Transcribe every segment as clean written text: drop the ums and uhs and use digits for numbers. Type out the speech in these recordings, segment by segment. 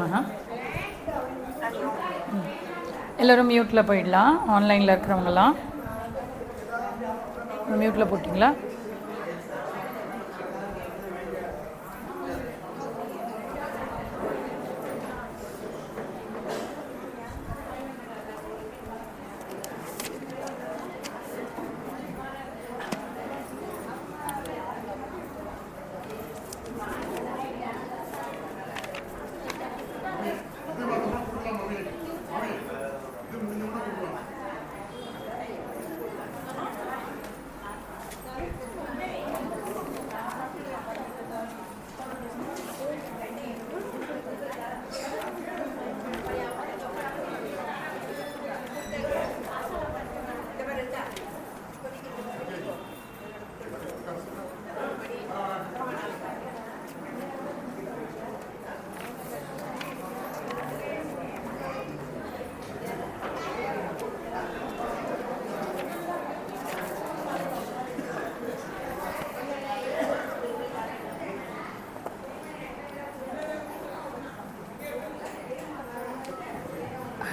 நமஹ. எல்லோரும் மியூட்டில் போயிடலாம். ஆன்லைனில் இருக்கிறவங்களாம் மியூட்டில் போட்டிங்களா?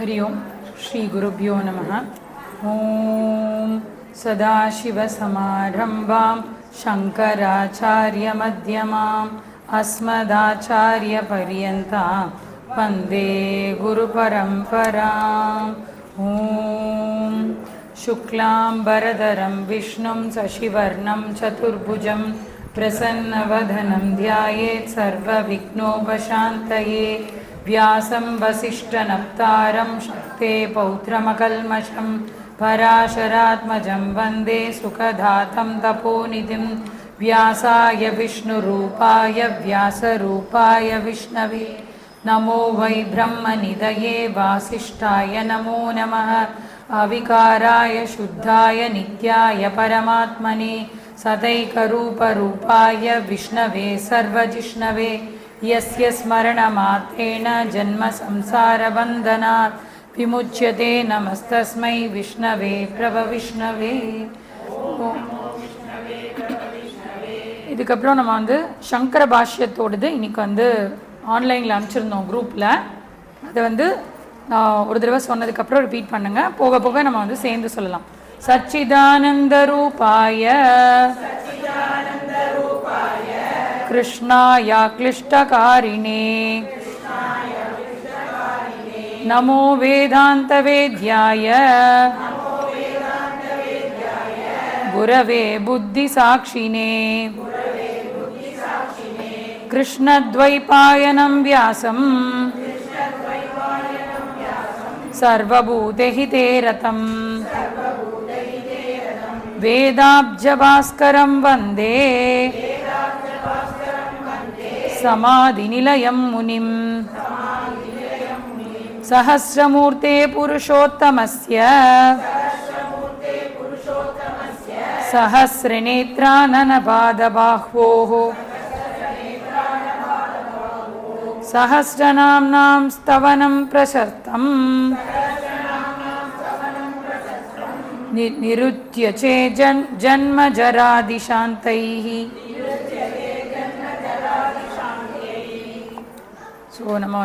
हरि ओम श्री गुरुभ्यो नमः. ओम सदाशिवसमारम्भां शङ्कराचार्यमध्यमाम् अस्मदाचार्यपर्यन्तां वन्दे गुरुपरम्पराम्. ओम शुक्लाम्बरधरं विष्णुं शशिवर्णं चतुर्भुजं प्रसन्नवदनं ध्यायेत् सर्वविघ्नोपशान्तये. व्यासं वसिष्ठनप्तारं शक्ते पौत्रमकल्मषं पराशरात्मजं वन्दे सुखदातं तपोनिधिं. व्यासाय विष्णुरूपाय व्यासरूपाय विष्णवे नमो वै ब्रह्मनिधये वासिष्ठाय नमो नमः. अविकाराय शुद्धाय नित्याय परमात्मने सदैकरूपरूपाय विष्णवे सर्वजिष्णवे. यस्य स्मरणमात्रेण जन्मसंसारबन्धनात् विमुच्यते. नमस्तस्मै विष्णवे प्रभविष्णवे. இதுக்கப்புறம் நம்ம சங்கர பாஷ்யத்தோடது இன்னைக்கு ஆன்லைனில் அனுப்பிச்சிருந்தோம் குரூப்பில். அதை ஒரு தடவை சொன்னதுக்கப்புறம் ரிப்பீட் பண்ணுங்க. போக போக நம்ம சேர்ந்து சொல்லலாம். சச்சிதானந்த ரூபாய कृष्णाय क्लिष्टकारिणे नमो वेदान्तवेद्याय गुरवे बुद्धिसाक्षिणे कृष्णद्वैपायनं व्यासं सर्वभूतहिते रतं वेदाब्जभास्करं वन्दे समाधिनिलयं मुनिं. सहस्रमूर्ते पुरुषोत्तमस्य सहस्रनेत्राननपादबाह्वोः सहस्रनाम्नां स्तवनं प्रशस्तं निरुच्य चे जन्मजरादिशान्तैः. ஸோ நம்ம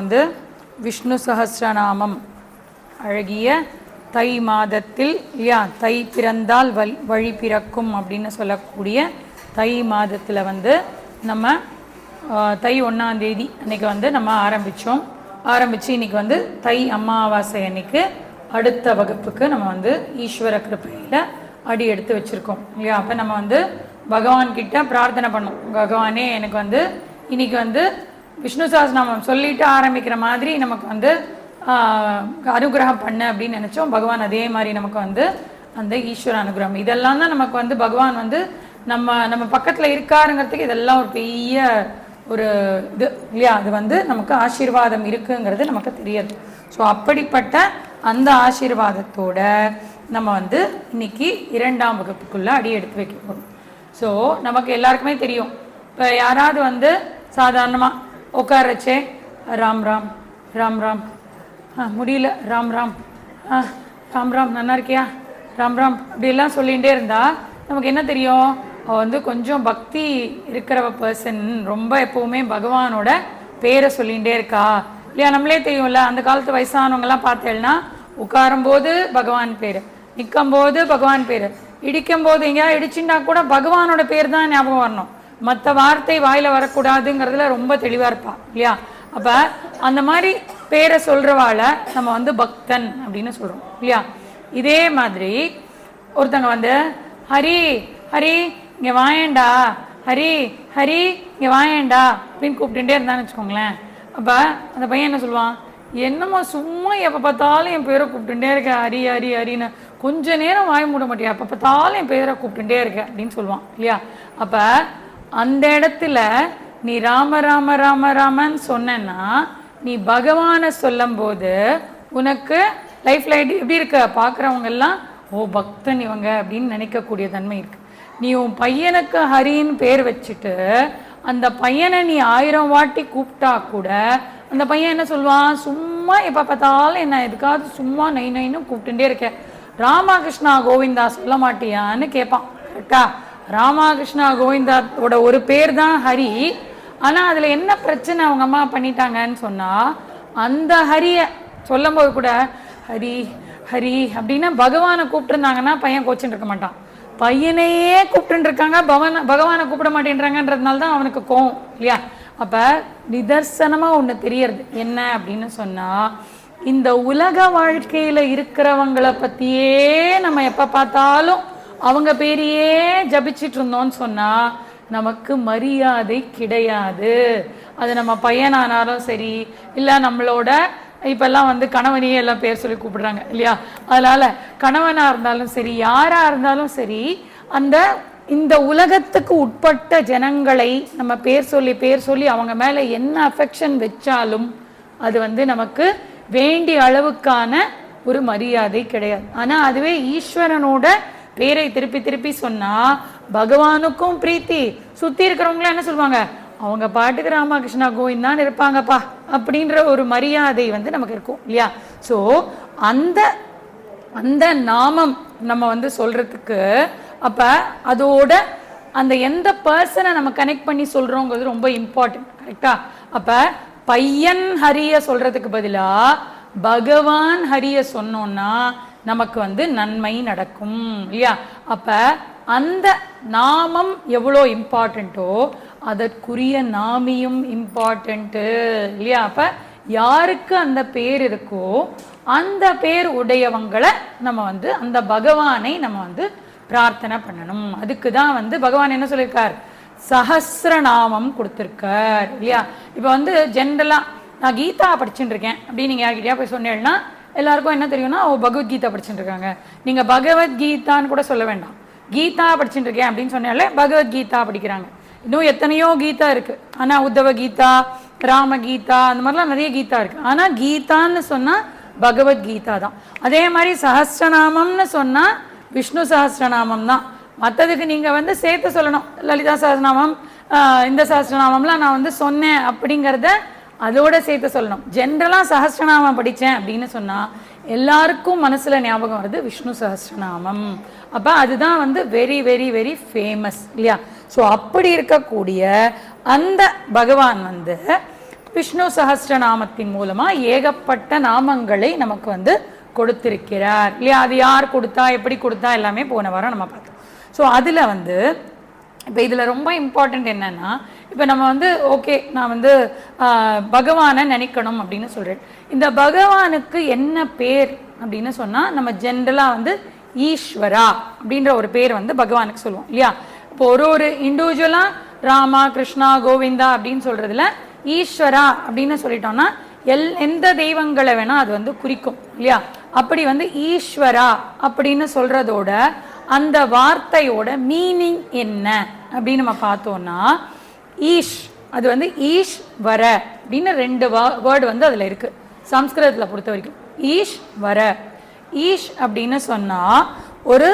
விஷ்ணு சஹஸ்ரநாமம் அழகிய தை மாதத்தில் இல்லையா, தை பிறந்தால் வழி பிறக்கும் அப்படின்னு சொல்லக்கூடிய தை மாதத்தில் நம்ம தை 1ஆம் தேதி அன்றைக்கி நம்ம ஆரம்பித்து இன்றைக்கி தை அமாவாசை அன்னைக்கு அடுத்த வகுப்புக்கு நம்ம ஈஸ்வர கிருப்பையில் அடி எடுத்து வச்சுருக்கோம் இல்லையா. அப்போ நம்ம பகவான்கிட்ட பிரார்த்தனை பண்ணோம். பகவானே எனக்கு இன்றைக்கி விஷ்ணு சஹஸ்ரநாமம் சொல்லிட்டு ஆரம்பிக்கிற மாதிரி நமக்கு அனுகிரகம் பண்ண அப்படின்னு நினச்சோம். பகவான் அதே மாதிரி நமக்கு அந்த ஈஸ்வர அனுகிரகம் இதெல்லாம் தான் நமக்கு பகவான் நம்ம பக்கத்தில் இருக்காருங்கிறதுக்கு இதெல்லாம் ஒரு பெரிய ஒரு இது இல்லையா. அது நமக்கு ஆசீர்வாதம் இருக்குங்கிறது நமக்கு தெரியாது. ஸோ அப்படிப்பட்ட அந்த ஆசீர்வாதத்தோட நம்ம இன்னைக்கு 2ஆம் வகுப்புக்குள்ளே அடி எடுத்து வைக்க போகிறோம். ஸோ நமக்கு எல்லாருக்குமே தெரியும். இப்போ யாராவது சாதாரணமாக உட்காரச்சே ராம் ராம் ராம் ராம் முடியல ராம் ராம் ராம் ராம் நல்லா இருக்கியா ராம் ராம் இப்படியெல்லாம் சொல்லிகிட்டே இருந்தால் நமக்கு என்ன தெரியும்? கொஞ்சம் பக்தி இருக்கிற பர்சன் ரொம்ப எப்போவுமே பகவானோட பேரை சொல்லிகிட்டே இருக்கா, இல்லையா? நம்மளே தெரியும்ல, அந்த காலத்து வயசானவங்கலாம் பார்த்தேன்னா உட்காரும் போது பகவான் பேர், நிற்கும் போது பகவான் பேர், இடிக்கும் போது எங்கேயாவது இடிச்சுட்டா கூட பகவானோட பேர் தான் ஞாபகம் வரணும், மற்ற வார்த்தை வாயில வரக்கூடாதுங்கிறதுல ரொம்ப தெளிவா இருப்பா இல்லையா? அப்ப அந்த மாதிரி பேரை சொல்றவாள நம்ம வந்து பக்தன் அப்படின்னு சொல்றோம் இல்லையா? இதே மாதிரி ஒருத்தங்க வந்து ஹரி ஹரி இங்க வாயேண்டா, ஹரி ஹரி இங்க வாயேண்டா அப்படின்னு கூப்பிட்டுட்டே இருந்தான்னு வச்சுக்கோங்களேன். அப்ப அந்த பையன் என்ன சொல்லுவான், என்னமோ சும்மா எப்ப பார்த்தாலும் என் பேரை கூப்பிட்டுட்டே இருக்க, ஹரி ஹரி ஹரின்னு, கொஞ்ச நேரம் வாய் மூட மாட்டியா, எப்ப பார்த்தாலும் என் பேரை கூப்பிட்டுட்டே இருக்க அப்படின்னு சொல்லுவான் இல்லையா? அப்ப அந்த இடத்துல நீ ராம ராம ராம ராமன் சொன்னா, நீ பகவானை சொல்லும் போது உனக்கு லைஃப்ல எப்படி இருக்க, பாக்குறவங்க எல்லாம் ஓ பக்தன் இவங்க அப்படின்னு நினைக்கக்கூடிய தன்மை இருக்கு. நீ உன் பையனுக்கு ஹரின்னு பேர் வச்சுட்டு அந்த பையனை நீ 1000 வாட்டி கூப்பிட்டா கூட அந்த பையன் என்ன சொல்லுவான், சும்மா எப்ப பார்த்தாலும் என்ன எதுக்காவது சும்மா நை நைன்னு கூப்பிட்டுட்டே இருக்க, ராமகிருஷ்ணா கோவிந்தா சொல்ல மாட்டியான்னு கேட்பான். கரெக்டா? ராமகிருஷ்ணா கோவிந்தாவோட ஒரு பேர் தான் ஹரி. ஆனா அதுல என்ன பிரச்சனை அவங்க அம்மா பண்ணிட்டாங்கன்னு சொன்னா, அந்த ஹரிய சொல்லும் போது கூட ஹரி ஹரி அப்படின்னா பகவானை கூப்பிட்டு இருந்தாங்கன்னா பையன் கோச்சுட்டு இருக்க மாட்டான். பையனையே கூப்பிட்டு இருக்காங்க, பகவானை கூப்பிட மாட்டேன்றாங்கன்றதுனால தான் அவனுக்கு கோவம் இல்லையா? அப்ப நிதர்சனமா ஒண்ணு தெரியறது என்ன அப்படின்னு சொன்னா, இந்த உலக வாழ்க்கையில இருக்கிறவங்களை பத்தியே நம்ம எப்ப பார்த்தாலும் அவங்க பேரையே ஜபிச்சிட்டு இருந்தோம்னு சொன்னா நமக்கு மரியாதை கிடையாது. அது நம்ம பையனானாலும் சரி, இல்ல நம்மளோட இப்பெல்லாம் வந்து கணவனையே எல்லாம் பேர் சொல்லி கூப்பிடுறாங்க இல்லையா? அதனால கணவனா இருந்தாலும் சரி, யாரா இருந்தாலும் சரி, அந்த இந்த உலகத்துக்கு உட்பட்ட ஜனங்களை நம்ம பேர் சொல்லி அவங்க மேல என்ன அஃபெக்ஷன் வச்சாலும் அது வந்து நமக்கு வேண்டிய அளவுக்கான ஒரு மரியாதை கிடையாது. ஆனா அதுவே ஈஸ்வரனோட பேரை திருப்பி திருப்பி சொன்னா பகவானுக்கும் பிரீத்தி, சுத்தி இருக்கிறவங்களும் என்ன சொல்லுவாங்க, அவங்க பாட்டுக்கு ராமகிருஷ்ணா கோவிந்தான் இருப்பாங்கப்பா அப்படின்ற ஒரு மரியாதை வந்து நமக்கு இருக்கும் இல்லையா? சோ அந்த அந்த நாமம் நம்ம வந்து சொல்றதுக்கு அப்ப அதோட அந்த எந்த பர்சனை நம்ம கனெக்ட் பண்ணி சொல்றோங்கிறது ரொம்ப இம்பார்ட்டன்ட். கரெக்டா? அப்ப பையன் ஹரிய சொல்றதுக்கு பதிலா பகவான் ஹரிய சொன்னோம்னா நமக்கு வந்து நன்மை நடக்கும் இல்லையா? அப்ப அந்த நாமம் எவ்வளோ இம்பார்ட்டண்ட்டோ அதற்குரிய நாமியும் இம்பார்ட்டன்ட் இல்லையா? அப்ப யாருக்கு அந்த பேர் இருக்கோ அந்த பேர் உடையவங்களை நம்ம வந்து அந்த பகவானை நம்ம வந்து பிரார்த்தனை பண்ணணும். அதுக்கு தான் வந்து பகவான் என்ன சொல்லியிருக்கார், சஹஸ்ரநாமம் கொடுத்திருக்கார் இல்லையா? இப்ப வந்து ஜென்ரலா நான் கீதா படிச்சுட்டு இருக்கேன் அப்படின்னு நீங்க யார்கிட்டயா போய் சொன்னேன்னா எல்லாருக்கும் என்ன தெரியும்னா, ஓ பகவத்கீதா படிச்சுட்டு இருக்காங்க. நீங்க பகவத்கீதான்னு கூட சொல்ல வேண்டாம், கீதா படிச்சுட்டு இருக்கேன் அப்படின்னு சொன்னாலே பகவத்கீதா படிக்கிறாங்க. இன்னும் எத்தனையோ கீதா இருக்கு. ஆனா உத்தவ கீதா, ராம கீதா, அந்த மாதிரிலாம் நிறைய கீதா இருக்கு. ஆனா கீதான்னு சொன்னா பகவத்கீதா தான். அதே மாதிரி சஹஸ்ரநாமம்னு சொன்னா விஷ்ணு சஹஸ்ரநாமம் தான். மற்றதுக்கு நீங்க வந்து சேர்த்து சொல்லணும், லலிதா சஹஸ்ரநாமம், இந்த சஹஸ்ரநாமம்லாம் நான் வந்து சொன்னேன் அப்படிங்கிறத அதோட சேர்த்து சொல்லணும். ஜென்ரலா சஹஸ்ரநாமம் படிச்சேன் அப்படின்னு சொன்னா எல்லாருக்கும் மனசுல ஞாபகம் வருது விஷ்ணு சஹஸ்ரநாமம். அப்ப அதுதான் வந்து வெரி வெரி வெரி ஃபேமஸ் இல்லையா? ஸோ அப்படி இருக்கக்கூடிய அந்த பகவான் வந்து விஷ்ணு சஹஸ்ரநாமத்தின் மூலமா ஏகப்பட்ட நாமங்களை நமக்கு வந்து கொடுத்திருக்கிறார் இல்லையா? அது யார் கொடுத்தா, எப்படி கொடுத்தா, எல்லாமே போன வாரம் நம்ம பார்த்தோம். ஸோ அதுல வந்து இப்போ இதில் ரொம்ப இம்பார்ட்டண்ட் என்னன்னா, இப்போ நம்ம வந்து ஓகே நான் வந்து பகவானை நினைக்கணும் அப்படின்னு சொல்கிறேன். இந்த பகவானுக்கு என்ன பேர் அப்படின்னு சொன்னால் நம்ம ஜென்ரலாக வந்து ஈஸ்வரா அப்படின்ற ஒரு பேர் வந்து பகவானுக்கு சொல்லுவோம் இல்லையா? இப்போ ஒரு இண்டிவிஜுவலாக ராமா கிருஷ்ணா கோவிந்தா அப்படின்னு சொல்கிறதுல ஈஸ்வரா அப்படின்னு சொல்லிட்டோம்னா எந்த தெய்வங்களை வேணால் அது வந்து குறிக்கும் இல்லையா? அப்படி வந்து ஈஸ்வரா அப்படின்னு சொல்கிறதோட அந்த வார்த்தையோட மீனிங் என்ன அப்படின்னு நம்ம பார்த்தோம்னா, ஈஷ் அது வந்து ஈஷ் வர அப்படின்னு 2 வேர்டு வந்து அதில் இருக்கு சம்ஸ்கிருதத்தில் பொறுத்த வரைக்கும். ஈஷ் வர, ஈஷ் அப்படின்னு சொன்னா ஒரு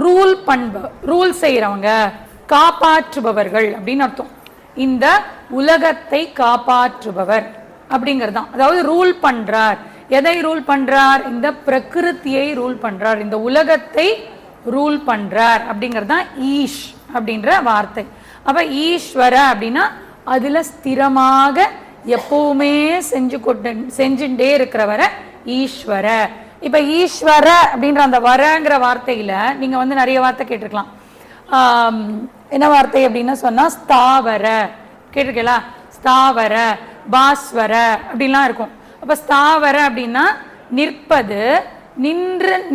ரூல் செய்யறவங்க, காப்பாற்றுபவர்கள் அப்படின்னு அர்த்தம். இந்த உலகத்தை காப்பாற்றுபவர் அப்படிங்கிறது தான். அதாவது ரூல் பண்றார். எதை ரூல் பண்றார்? இந்த பிரகிருத்தியை ரூல் பண்றார், இந்த உலகத்தை ரூல் பண்றார் அப்படிங்கிறது தான் ஈஷ் அப்படின்ற வார்த்தை. அப்ப ஈஸ்வர அப்படின்னா அதுல ஸ்திரமாக எப்பவுமே செஞ்சுட்டே இருக்கிறவரை ஈஸ்வர. இப்ப ஈஸ்வர அப்படின்ற அந்த வரங்கிற வார்த்தையில நீங்க வந்து நிறைய வார்த்தை கேட்டிருக்கலாம். என்ன வார்த்தை அப்படின்னு சொன்னா ஸ்தாவர கேட்டிருக்கீங்களா? ஸ்தாவர, பாஸ்வர அப்படின்லாம் இருக்கும். அப்ப ஸ்தாவர அப்படின்னா நிற்பது,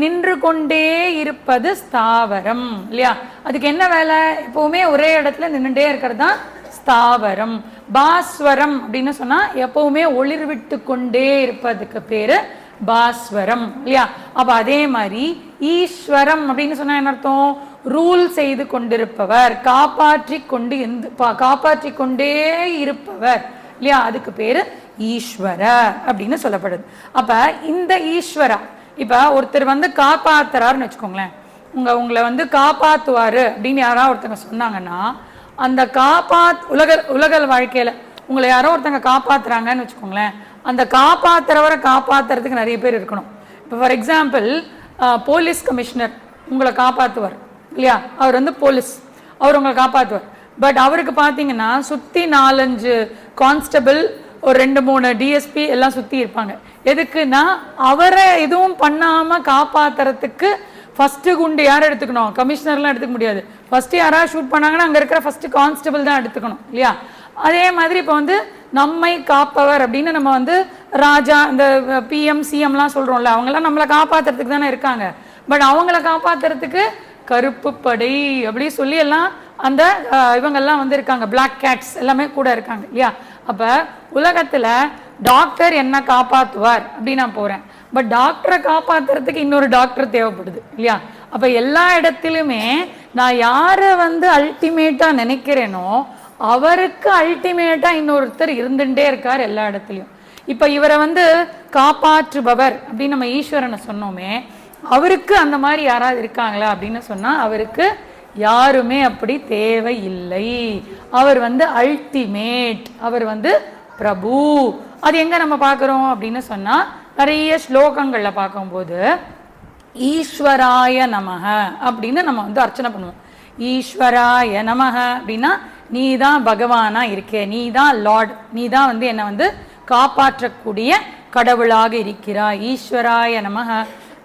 நின்று கொண்டே இருப்பது ஸ்தாவரம் இல்லையா? அதுக்கு என்ன வேலை? எப்பவுமே ஒரே இடத்துல நின்றுட்டே இருக்கிறது தான் ஸ்தாவரம். பாஸ்வரம் அப்படின்னு சொன்னா எப்பவுமே ஒளிர் விட்டு கொண்டே இருப்பதுக்கு பேரு பாஸ்வரம் இல்லையா? அப்ப அதே மாதிரி ஈஸ்வரம் அப்படின்னு சொன்னா என்ன அர்த்தம்? ரூல் செய்து கொண்டிருப்பவர், காப்பாற்றி கொண்டே இருப்பவர் இல்லையா? அதுக்கு பேரு ஈஸ்வர அப்படின்னு சொல்லப்படுது. அப்ப இந்த ஈஸ்வரா இப்ப ஒருத்தர் வந்து காப்பாத்துறாருன்னு வச்சுக்கோங்களேன். உங்களை வந்து காப்பாத்துவாரு அப்படின்னு யாராவது ஒருத்தங்க சொன்னாங்கன்னா, அந்த உலக வாழ்க்கையில உங்களை யாரோ ஒருத்தங்க காப்பாத்துறாங்கன்னு வச்சுக்கோங்களேன், அந்த காப்பாத்துறவரை காப்பாத்துறதுக்கு நிறைய பேர் இருக்கணும். இப்போ ஃபார் எக்ஸாம்பிள் போலீஸ் கமிஷனர் உங்களை காப்பாற்றுவார் இல்லையா? அவர் வந்து போலீஸ், அவர் உங்களை காப்பாற்றுவார். பட் அவருக்கு பார்த்தீங்கன்னா சுற்றி 4-5 கான்ஸ்டபிள், ஒரு 2-3 டிஎஸ்பி எல்லாம் சுற்றி இருப்பாங்க. எதுக்குன்னா அவரை எதுவும் பண்ணாமல் காப்பாற்றுறதுக்கு ஃபஸ்ட்டு குண்டு யார் எடுத்துக்கணும்? கமிஷனர்லாம் எடுத்துக்க முடியாது. ஃபஸ்ட்டு யாராவது ஷூட் பண்ணாங்கன்னா அங்கே இருக்கிற ஃபஸ்ட்டு கான்ஸ்டபிள் தான் எடுத்துக்கணும் இல்லையா? அதே மாதிரி இப்போ வந்து நம்மை காப்பவர் அப்படின்னு நம்ம வந்து ராஜா, இந்த பிஎம் சிஎம்லாம் சொல்கிறோம்ல, அவங்களாம் நம்மளை காப்பாற்றுறதுக்கு தானே இருக்காங்க. பட் அவங்கள காப்பாற்றுறதுக்கு கருப்பு படை அப்படி சொல்லி எல்லாம் அந்த இவங்கெல்லாம் வந்து இருக்காங்க, பிளாக் கேட்ஸ் எல்லாமே கூட இருக்காங்க இல்லையா? அப்போ உலகத்தில் டாக்டர் என்ன காப்பாற்றுவார் அப்படின்னு நான் போகிறேன். பட் டாக்டரை காப்பாற்றுறதுக்கு இன்னொரு டாக்டர் தேவைப்படுது இல்லையா? அப்போ எல்லா இடத்துலையுமே நான் யாரை வந்து அல்டிமேட்டாக நினைக்கிறேனோ அவருக்கு அல்டிமேட்டாக இன்னொருத்தர் இருந்துகிட்டே இருக்கார் எல்லா இடத்துலையும். இப்போ இவரை வந்து காப்பாற்றுபவர் அப்படின்னு நம்ம ஈஸ்வரனை சொன்னோமே, அவருக்கு அந்த மாதிரி யாராவது இருக்காங்களா அப்படின்னு சொன்னால் அவருக்கு யாருமே அப்படி தேவையில்லை. அவர் வந்து அல்டிமேட், அவர் வந்து பிரபு. அது எங்கே நம்ம பார்க்குறோம் அப்படின்னு சொன்னால் நிறைய ஸ்லோகங்களில் பார்க்கும்போது ஈஸ்வராய நமக அப்படின்னு நம்ம வந்து அர்ச்சனை பண்ணுவோம். ஈஸ்வராய நமக அப்படின்னா நீ தான் பகவானா இருக்கே, நீ தான் லார்ட், நீ தான் வந்து என்னை வந்து காப்பாற்றக்கூடிய கடவுளாக இருக்கிறாய். ஈஸ்வராய நமக.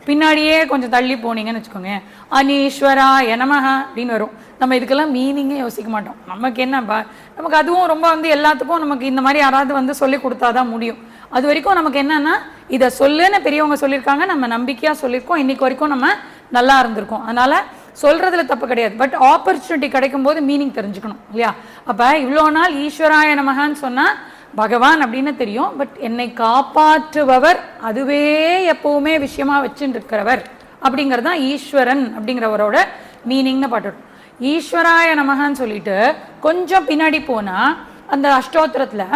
பின்னாடியே கொஞ்சம் தள்ளி போனீங்கன்னு வச்சுக்கோங்க, அனீஸ்வராய நமக அப்படின்னு வரும். நம்ம இதுக்கெல்லாம் மீனிங்கே யோசிக்க மாட்டோம். நமக்கு என்னப்பா, நமக்கு அதுவும் ரொம்ப வந்து எல்லாத்துக்கும் நமக்கு இந்த மாதிரி யாராவது வந்து சொல்லி கொடுத்தாதான் முடியும். அது வரைக்கும் நமக்கு என்னன்னா, இதை சொல்லுன்னு பெரியவங்க சொல்லியிருக்காங்க, நம்ம நம்பிக்கையாக சொல்லியிருக்கோம், இன்னைக்கு வரைக்கும் நம்ம நல்லா இருந்திருக்கோம். அதனால சொல்றதுல தப்பு கிடையாது. பட் ஆப்பர்ச்சுனிட்டி கிடைக்கும் போது மீனிங் தெரிஞ்சுக்கணும் இல்லையா? அப்போ இவ்வளோ நாள் ஈஸ்வராய நமகான்னு சொன்னால் பகவான் அப்படின்னு தெரியும். பட் என்னை காப்பாற்றுபவர், அதுவே எப்பவுமே விஷயமா வச்சுட்டு இருக்கிறவர் அப்படிங்கிறது தான் ஈஸ்வரன் அப்படிங்கிறவரோட மீனிங்னு பாட்டுடும். ஈஸ்வராய நமகான்னு சொல்லிட்டு கொஞ்சம் பின்னாடி போனால் அந்த அஷ்டோத்திரத்தில்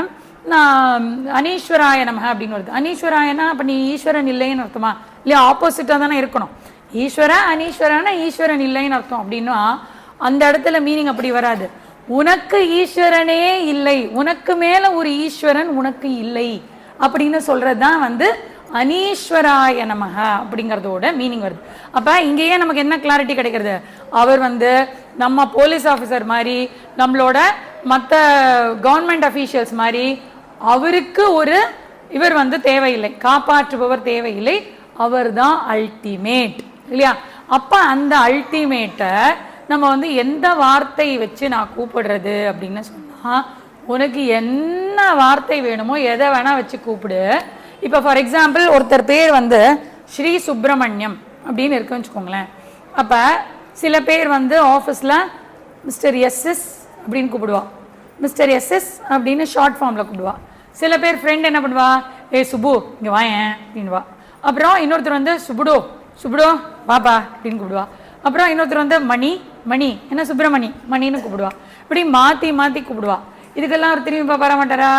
நான் அனீஸ்வராய நமக அப்படின்னு வருது. அனீஸ்வராயனா அப்போ நீ ஈஸ்வரன் இல்லைன்னு அர்த்தமா? இல்லையா? ஆப்போசிட்டாக தானே இருக்கணும். ஈஸ்வர அனீஸ்வரனா ஈஸ்வரன் இல்லைன்னு அர்த்தம். அப்படின்னா அந்த இடத்துல மீனிங் அப்படி வராது. உனக்கு ஈஸ்வரனே இல்லை, உனக்கு மேல ஒரு ஈஸ்வரன் உனக்கு இல்லை அப்படின்னு சொல்றது தான் வந்து அனீஸ்வராய நமக அப்படிங்கிறதோட மீனிங் வருது. அப்ப இங்கேயே நமக்கு என்ன கிளாரிட்டி கிடைக்கிறது? அவர் வந்து நம்ம போலீஸ் ஆஃபீஸர் மாதிரி, நம்மளோட மற்ற கவர்மெண்ட் அஃபீஷியல்ஸ் மாதிரி அவருக்கு ஒரு இவர் வந்து தேவையில்லை, காப்பாற்றுபவர் தேவையில்லை, அவர் தான் அல்டிமேட் இல்லையா? அப்ப அந்த அல்டிமேட்டை நம்ம வந்து எந்த வார்த்தை வச்சு நான் கூப்பிடுறது அப்படின்னு சொன்னா, உனக்கு என்ன வார்த்தை வேணுமோ எதை வேணா வச்சு கூப்பிடு. இப்போ ஃபார் எக்ஸாம்பிள் ஒருத்தர் பேர் வந்து ஸ்ரீ சுப்பிரமணியம் அப்படின்னு இருக்குன்னு வச்சுக்கோங்களேன். அப்போ சில பேர் வந்து ஆஃபீஸில் மிஸ்டர் எஸ்எஸ் அப்படின்னு கூப்பிடுவா, மிஸ்டர் எஸ்எஸ் அப்படின்னு ஷார்ட் ஃபார்மில் கூப்பிடுவா. சில பேர் ஃப்ரெண்ட் என்ன பண்ணுவா, ஏ சுப்பு இங்கே வாயேன் அப்படின்வா. அப்புறம் இன்னொருத்தர் வந்து சுப்புடோ சுப்புடோ வாப்பா அப்படின்னு கூப்பிடுவா. அப்புறம் இன்னொருத்தர் வந்து மணி மணி என்ன சுப்பிரமணி மணின்னு கூப்பிடுவா. இப்படி மாற்றி மாற்றி கூப்பிடுவா. இதுக்கெல்லாம் அவர் திரும்பி பார்ப்பார மாட்டாரா?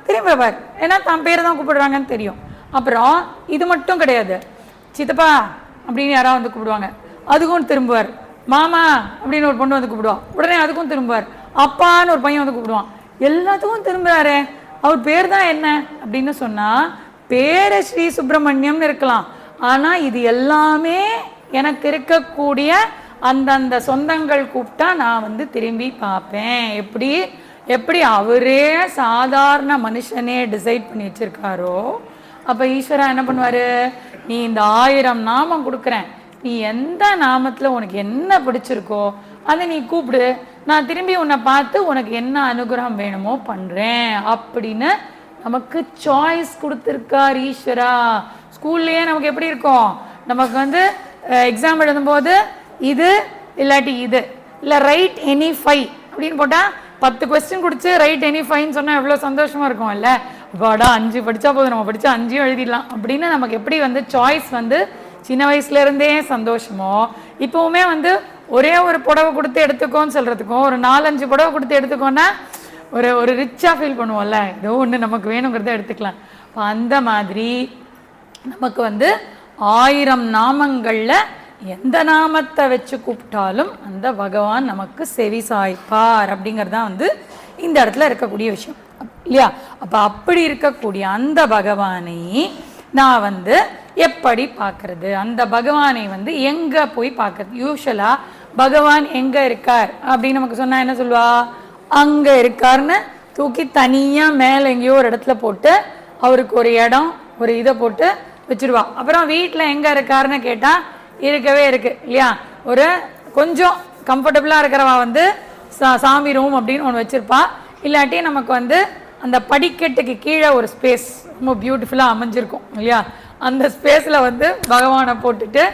திரும்பி பார்ப்பார். ஏன்னா தான் பேர் தான் கூப்பிடுறாங்கன்னு தெரியும். அப்புறம் இது மட்டும் கிடையாது, சித்தப்பா அப்படின்னு யாராவது வந்து கூப்பிடுவாங்க, அதுக்கும் திரும்புவார். மாமா அப்படின்னு ஒரு பொண்ணு வந்து கூப்பிடுவா, உடனே அதுக்கும் திரும்புவார். அப்பான்னு ஒரு பையன் வந்து கூப்பிடுவான், எல்லாத்துக்கும் திரும்புறாரு. அவர் பேர் தான் என்ன அப்படின்னு சொன்னா பேரு ஸ்ரீ சுப்பிரமணியம்னு இருக்கலாம். ஆனா இது எல்லாமே எனக்கு இருக்கக்கூடிய அந்தந்த சொந்தங்கள் கூப்பிட்டா நான் வந்து திரும்பி பார்ப்பேன். எப்படி எப்படி அவரே சாதாரண மனுஷனே டிசைட் பண்ணி வச்சிருக்காரோ, அப்ப ஈஸ்வரா என்ன பண்ணுவாரு, நீ இந்த 1000 நாமம் கொடுக்குறேன், நீ எந்த நாமத்துல உனக்கு என்ன பிடிச்சிருக்கோ அதை நீ கூப்பிடு, நான் திரும்பி உன்னை பார்த்து உனக்கு என்ன அனுகிரகம் வேணுமோ பண்றேன் அப்படின்னு நமக்கு சாய்ஸ் கொடுத்துருக்கார் ஈஸ்வரா. ஸ்கூல்லையே நமக்கு எப்படி இருக்கும், நமக்கு வந்து எக்ஸாம் எழுதும்போது இது இல்லாட்டி இது இல்லை ரைட் எனி 5 அப்படின்னு போட்டால் 10 கொஸ்டின் குடிச்சு ரைட் எனி 5ன்னு சொன்னால் எவ்வளோ சந்தோஷமா இருக்கும் இல்லை, வாடா 5 படித்தா போதும், நம்ம படித்தா 5 எழுதிடலாம் அப்படின்னு நமக்கு எப்படி வந்து சாய்ஸ் வந்து சின்ன வயசுலேருந்தே சந்தோஷமோ, இப்போவுமே வந்து ஒரே ஒரு புடவை கொடுத்து எடுத்துக்கோன்னு சொல்கிறதுக்கும் ஒரு 4-5 புடவை கொடுத்து எடுத்துக்கோன்னா ஒரு ரிச்சாக ஃபீல் பண்ணுவோம்ல, ஏதோ ஒன்று நமக்கு வேணுங்கிறத எடுத்துக்கலாம். இப்போ அந்த மாதிரி நமக்கு வந்து 1000 நாமங்களில் எந்த நாமத்தை வச்சு கூப்பிட்டாலும் அந்த பகவான் நமக்கு செவி சாய்ப்பார் அப்படிங்கிறதான் வந்து இந்த இடத்துல இருக்கக்கூடிய விஷயம் இல்லையா. அப்போ அப்படி இருக்கக்கூடிய அந்த பகவானை நான் வந்து எப்படி பார்க்கறது, அந்த பகவானை வந்து எங்கே போய் பார்க்கறது. யூஸ்வலாக பகவான் எங்கே இருக்கார் அப்படின்னு நமக்கு சொன்னால் என்ன சொல்லுவா, அங்கே இருக்காருன்னு தூக்கி தனியாக மேலே எங்கேயோ ஒரு இடத்துல போட்டு அவருக்கு ஒரு இடம் ஒரு இதை போட்டு வச்சுருவா. அப்புறம் வீட்டில் எங்கே இருக்காருன்னு கேட்டால் இருக்கவே இருக்கு இல்லையா, ஒரு கொஞ்சம் கம்ஃபர்டபுளாக இருக்கிறவா வந்து சாமி ரூம் அப்படின்னு ஒன்று வச்சுருப்பா, இல்லாட்டி நமக்கு வந்து அந்த படிக்கட்டுக்கு கீழே ஒரு ஸ்பேஸ் ரொம்ப பியூட்டிஃபுல்லாக அமைஞ்சிருக்கும் இல்லையா, அந்த ஸ்பேஸில் வந்து பகவானை போட்டுட்டு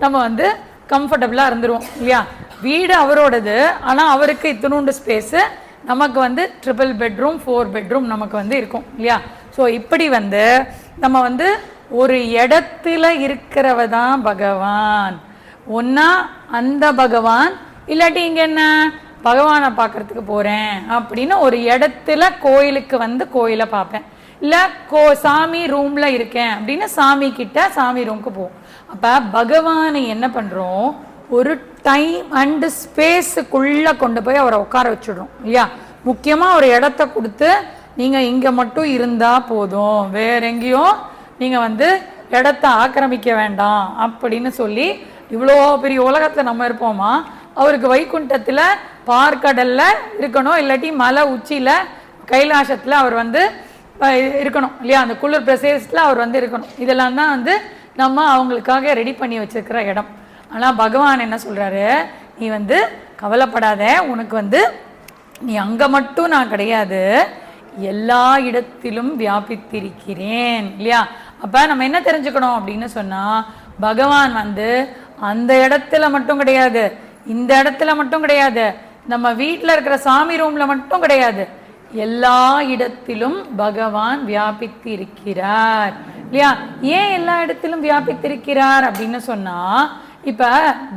நம்ம வந்து கம்ஃபர்டபுளாக இருந்துருவோம் இல்லையா. வீடு அவரோடது, ஆனால் அவருக்கு இத்தினூண்டு ஸ்பேஸு, நமக்கு வந்து 3 பெட்ரூம் 4 பெட்ரூம் நமக்கு வந்து இருக்கும் இல்லையா. ஸோ இப்படி வந்து நம்ம வந்து ஒரு இடத்துல இருக்கிறவ தான் பகவான். ஒன்றா அந்த பகவான், இல்லாட்டி இங்கே என்ன பகவானை பார்க்கறதுக்கு போகிறேன் அப்படின்னு ஒரு இடத்துல கோயிலுக்கு வந்து கோயிலை பார்ப்பேன், இல்லை சாமி ரூமில் இருக்கேன் அப்படின்னு சாமி கிட்ட சாமி ரூமுக்கு போவோம். அப்போ பகவானை என்ன பண்ணுறோம், ஒரு டைம் அண்டு ஸ்பேஸுக்குள்ளே கொண்டு போய் அவரை உட்கார வச்சுடுறோம் இல்லையா. முக்கியமாக ஒரு இடத்த கொடுத்து நீங்கள் இங்கே மட்டும் இருந்தால் போதும், வேற எங்கேயும் நீங்கள் வந்து இடத்த ஆக்கிரமிக்க வேண்டாம் அப்படின்னு சொல்லி, இவ்வளோ பெரிய உலகத்தில் நம்ம இருப்போமா, அவருக்கு வைகுண்டத்தில் பார்க்கடலில் இருக்கணும், இல்லாட்டி மலை உச்சியில் கைலாசத்தில் அவர் வந்து இருக்கணும் இல்லையா, அந்த குளிர் பிரதேசத்தில் அவர் வந்து இருக்கணும். இதெல்லாம் தான் வந்து நம்ம அவங்களுக்காக ரெடி பண்ணி வச்சுருக்கிற இடம். ஆனால் பகவான் என்ன சொல்கிறாரு, நீ வந்து கவலைப்படாத, உனக்கு வந்து நீ அங்கே மட்டும் நான் கிடையாது, எல்லா இடத்திலும் வியாபித்திருக்கிறேன் இல்லையா. அப்போ நம்ம என்ன தெரிஞ்சுக்கணும் அப்படின்னு சொன்னால், பகவான் வந்து அந்த இடத்துல மட்டும் கிடையாது, இந்த இடத்துல மட்டும் கிடையாது, நம்ம வீட்டில் இருக்கிற சாமி ரூமில் மட்டும் கிடையாது, எல்லா இடத்திலும் பகவான் வியாபித்து இருக்கிறார் இல்லையா. ஏன் எல்லா இடத்திலும் வியாபித்திருக்கிறார் அப்படின்னு சொன்னால், இப்போ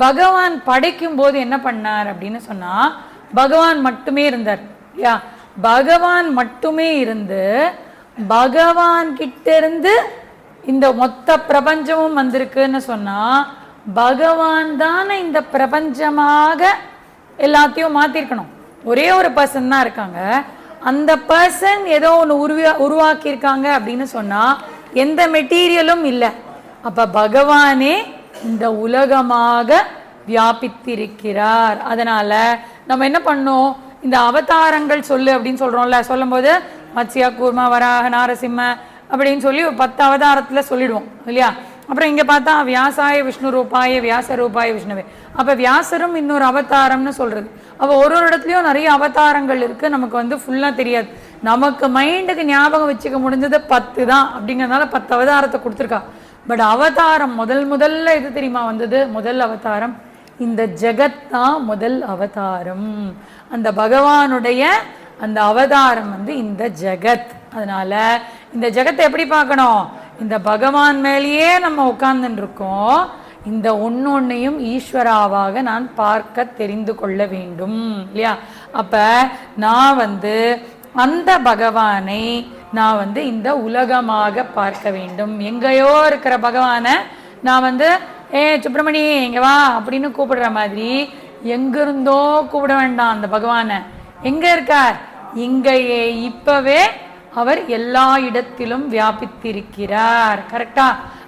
பகவான் படைக்கும் போது என்ன பண்ணார் அப்படின்னு சொன்னால், பகவான் மட்டுமே இருந்தார் இல்லையா. பகவான் மட்டுமே இருந்து பகவான் கிட்ட இருந்து இந்த மொத்த பிரபஞ்சமும் வந்திருக்குன்னு சொன்னா, பகவான் தானே இந்த பிரபஞ்சமாக எல்லாத்தையும் மாத்திருக்கணும். ஒரே ஒரு பர்சன் தான் இருக்காங்க, அந்த பர்சன் ஏதோ ஒன்று உருவாக்கியிருக்காங்க அப்படின்னு சொன்னா எந்த மெட்டீரியலும் இல்லை. அப்ப பகவானே இந்த உலகமாக வியாபித்திருக்கிறார். அதனால நம்ம என்ன பண்ணோம், இந்த அவதாரங்கள் சொல்லு அப்படின்னு சொல்றோம்ல, சொல்லும் போது மத்ஸ்யா கூர்மா வராக நாரசிம்ம அப்படின்னு சொல்லி ஒரு 10 அவதாரத்துல சொல்லிடுவோம் இல்லையா. அப்புறம் இங்க பார்த்தா வியாசாய விஷ்ணு ரூபாய வியாச ரூபாய விஷ்ணுவே, அப்ப வியாசரும் இன்னொரு அவதாரம்னு சொல்றது. அப்போ ஒரு இடத்துலயும் நிறைய அவதாரங்கள் இருக்கு, நமக்கு வந்து ஃபுல்லா தெரியாது. நமக்கு மைண்டுக்கு ஞாபகம் வச்சுக்க முடிஞ்சது 10 தான் அப்படிங்கிறதுனால 10 அவதாரத்தை கொடுத்துருக்கா. பட் அவதாரம் முதல்ல எது தெரியுமா வந்தது, முதல் அவதாரம் இந்த ஜெகத் தான் முதல் அவதாரம். அந்த பகவானுடைய அந்த அவதாரம் வந்து இந்த ஜெகத். அதனால இந்த ஜெகத்தை எப்படி பார்க்கணும், இந்த பகவான் மேலேயே நம்ம உட்கார்ந்துட்டு இருக்கோம், இந்த ஒன்னொன்னையும் ஈஸ்வராவாக நான் பார்க்க தெரிந்து கொள்ள வேண்டும் இல்லையா. அப்ப நான் வந்து அந்த பகவானை நான் வந்து இந்த உலகமாக பார்க்க வேண்டும். எங்கேயோ இருக்கிற பகவானை நான் வந்து சுப்பிரமணி இங்க வா அப்படின்னு கூப்பிடுற மாதிரி எங்கிருந்தோ கூப்பிட வேண்டாம். அந்த பகவானை எங்க இருக்கார், இங்கேயே இப்பவே அவர் எல்லா இடத்திலும் வியாபித்திருக்கிறார். கரெக்டா?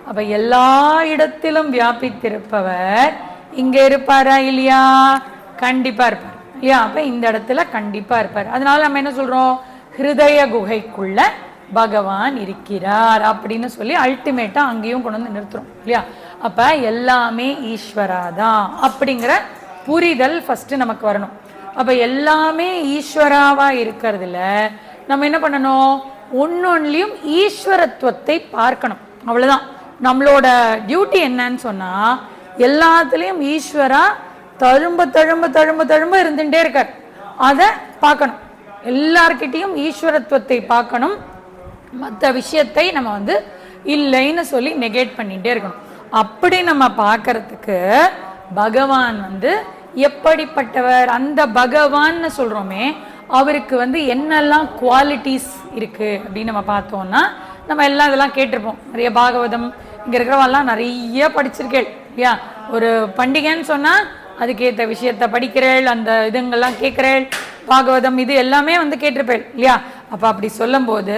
அப்ப எல்லா இடத்திலும் வியாபித்திருப்பவர் இங்க இருப்பாரா இல்லையா? கண்டிப்பா இருப்பார் இல்லையா? அப்ப இந்த இடத்துல கண்டிப்பா இருப்பார். அதனால நம்ம என்ன சொல்றோம், ஹிருதய குகைக்குள்ள பகவான் இருக்கிறார் அப்படின்னு சொல்லி அல்டிமேட்டா அங்கேயும் கொண்டு வந்து நிறுத்துறோம் இல்லையா? அப்ப எல்லாமே ஈஸ்வரா தான் அப்படிங்கிற புரிதல் ஃபர்ஸ்ட் நமக்கு வரணும். அப்ப எல்லாமே ஈஸ்வராவா இருக்கிறதுல நம்ம என்ன பண்ணணும், ஒன்னொன்னுலயும் ஈஸ்வரத்துவத்தை பார்க்கணும். அவ்வளவுதான் நம்மளோட டியூட்டி. என்னன்னு சொன்னா எல்லாத்துலயும் ஈஸ்வரா தழும்ப தழும்ப தழும்ப தழும்ப இருந்துட்டே இருக்கார். அதை பார்க்கணும். எல்லார்கிட்டையும் ஈஸ்வரத்துவத்தை பார்க்கணும். மற்ற விஷயத்தை நம்ம வந்து இல்லைன்னு சொல்லி நெகேட் பண்ணிட்டே இருக்கணும். அப்படி நம்ம பார்க்கறதுக்கு பகவான் வந்து எப்படிப்பட்டவர், அந்த பகவான்னு சொல்றோமே அவருக்கு வந்து என்னெல்லாம் குவாலிட்டிஸ் இருக்கு அப்படின்னு நம்ம பார்த்தோம்னா, நம்ம எல்லாம் இதெல்லாம் கேட்டிருப்போம். நிறைய பாகவதம் இங்க இருக்கிறவெல்லாம் நிறைய படிச்சிருக்கேள் இல்லையா? ஒரு பண்டிகைன்னு சொன்னா அதுக்கேற்ற விஷயத்த படிக்கிறேள், அந்த இதுங்கெல்லாம் கேட்கிறேள், பாகவதம் இது எல்லாமே வந்து கேட்டிருப்பேள் இல்லையா? அப்ப அப்படி சொல்லும் போது